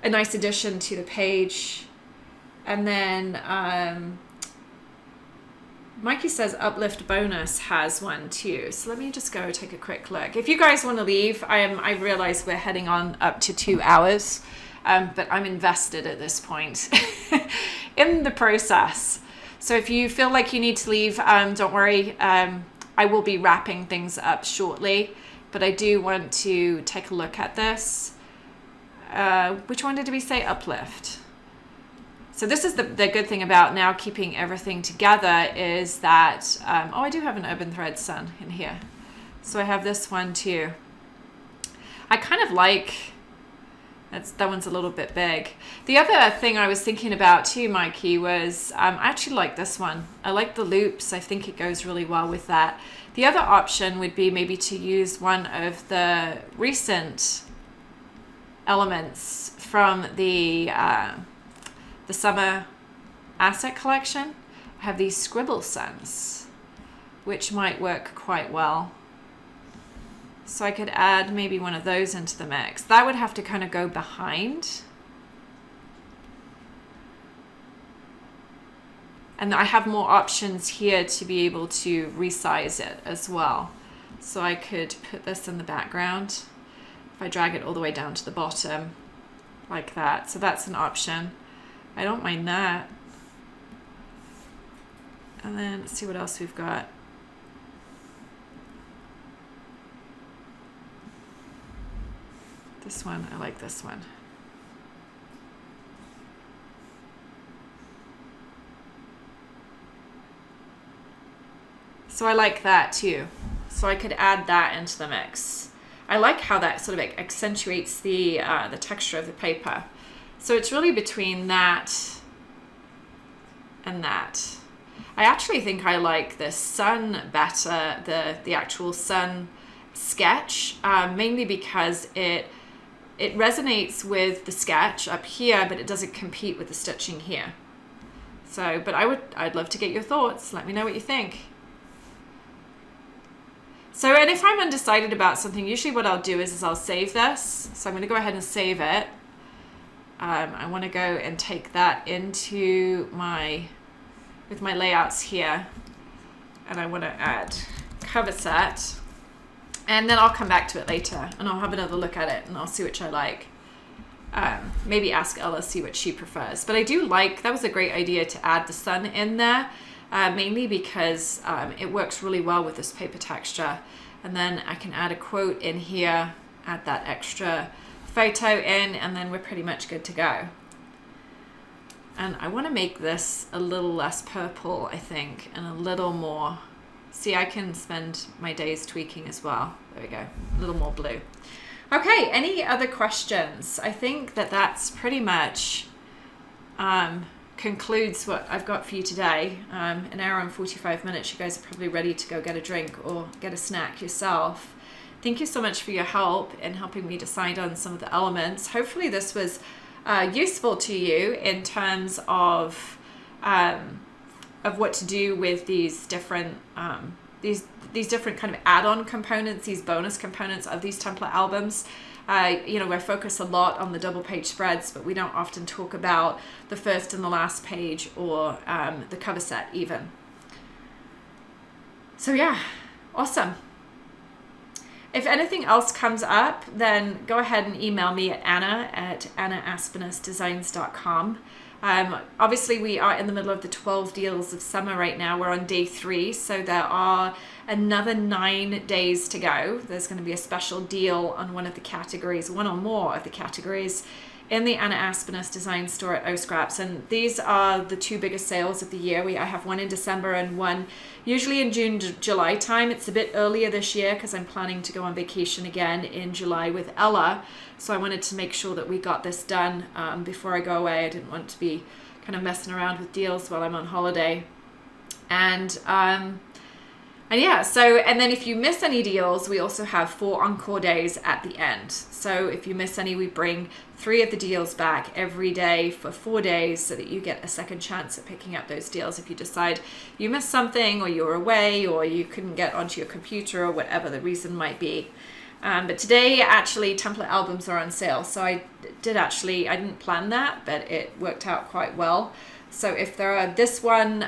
addition to the page. And then Mikey says Uplift Bonus has one too. So let me just go take a quick look. If you guys want to leave, I realize we're heading on up to 2 hours, but I'm invested at this point in the process. So if you feel like you need to leave, don't worry. I will be wrapping things up shortly, but I do want to take a look at this. Which one did we say? Uplift. So this is the good thing about now keeping everything together is that, oh, I do have an Urban Thread sun in here. So I have this one too. I kind of like, that one's a little bit big. The other thing I was thinking about too, Mikey, was I actually like this one. I like the loops. I think it goes really well with that. The other option would be maybe to use one of the recent elements from the summer asset collection. I have these scribble suns, which might work quite well. So I could add maybe one of those into the mix. That would have to kind of go behind. And I have more options here to be able to resize it as well. So I could put this in the background. If I drag it all the way down to the bottom like that. So that's an option. I don't mind that. And then let's see what else we've got. This one, I like this one. So I like that too. So I could add that into the mix. I like how that sort of accentuates the texture of the paper. So it's really between that and that. I actually think I like the sun better, the actual sun sketch, mainly because it resonates with the sketch up here, but it doesn't compete with the stitching here. So, but I'd love to get your thoughts. Let me know what you think. So, and if I'm undecided about something, usually what I'll do is I'll save this. So I'm going to go ahead and save it. I want to go and take that into with my layouts here, and I want to add CoverSet, and then I'll come back to it later and I'll have another look at it and I'll see which I like. Maybe ask Ella, see what she prefers. But I do like, that was a great idea to add the sun in there, mainly because it works really well with this paper texture. And then I can add a quote in here, add that extra photo in, and then we're pretty much good to go. And I want to make this a little less purple, I think, and a little more. See, I can spend my days tweaking as well. There we go, a little more blue. Okay, any other questions? I think that's pretty much concludes what I've got for you today. An hour and 45 minutes. You guys are probably ready to go get a drink or get a snack yourself. Thank you so much for your help in helping me decide on some of the elements. Hopefully this was useful to you in terms of what to do with these different these different kind of add-on components, these bonus components of these template albums. You know, we focus a lot on the double page spreads, but we don't often talk about the first and the last page or the cover set even. So yeah, awesome. If anything else comes up, then go ahead and email me at anna@annaaspenasdesigns.com. Obviously, we are in the middle of the 12 deals of summer right now. We're on day 3, so there are another 9 days to go. There's going to be a special deal on one of the categories, one or more of the categories in the Anna Aspenas design store at Scraps. And these are the 2 biggest sales of the year. I have one in December and one usually in June, July time. It's a bit earlier this year because I'm planning to go on vacation again in July with Ella. So I wanted to make sure that we got this done before I go away. I didn't want to be kind of messing around with deals while I'm on holiday. And yeah, so, and then if you miss any deals, we also have 4 encore days at the end. So if you miss any, we bring 3 of the deals back every day for 4 days so that you get a second chance at picking up those deals if you decide you missed something or you're away or you couldn't get onto your computer or whatever the reason might be. But today, actually, template albums are on sale. So I didn't plan that, but it worked out quite well. So if there are this one,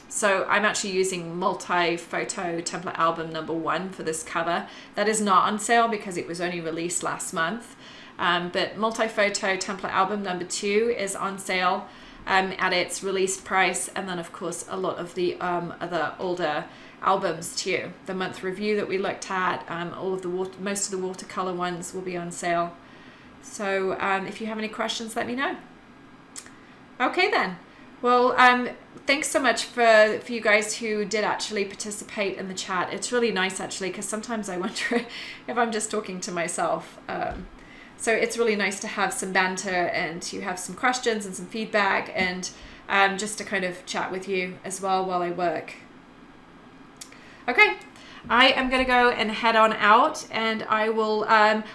so I'm actually using MultiFoto template album number 1 for this cover. That is not on sale because it was only released last month. But MultiFoto template album number 2 is on sale at its released price. And then, of course, a lot of the other older albums too. The month review that we looked at, most of the watercolor ones will be on sale. So if you have any questions, let me know. Okay then. Well, thanks so much for you guys who did actually participate in the chat. It's really nice actually, because sometimes I wonder if I'm just talking to myself. So it's really nice to have some banter and to have some questions and some feedback and just to kind of chat with you as well while I work. Okay, I am going to go and head on out, and I will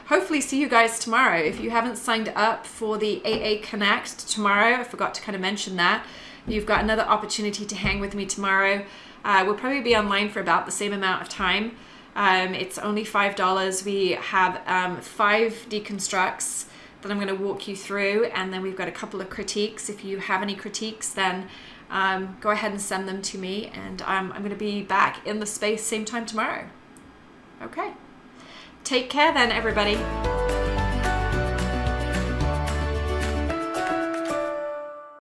hopefully see you guys tomorrow. If you haven't signed up for the AA Connect tomorrow, I forgot to kind of mention that, you've got another opportunity to hang with me tomorrow. We'll probably be online for about the same amount of time. It's only $5. We have 5 deconstructs that I'm going to walk you through, and then we've got a couple of critiques. If you have any critiques, then go ahead and send them to me, and I'm going to be back in the space same time tomorrow. Okay. Take care then, everybody.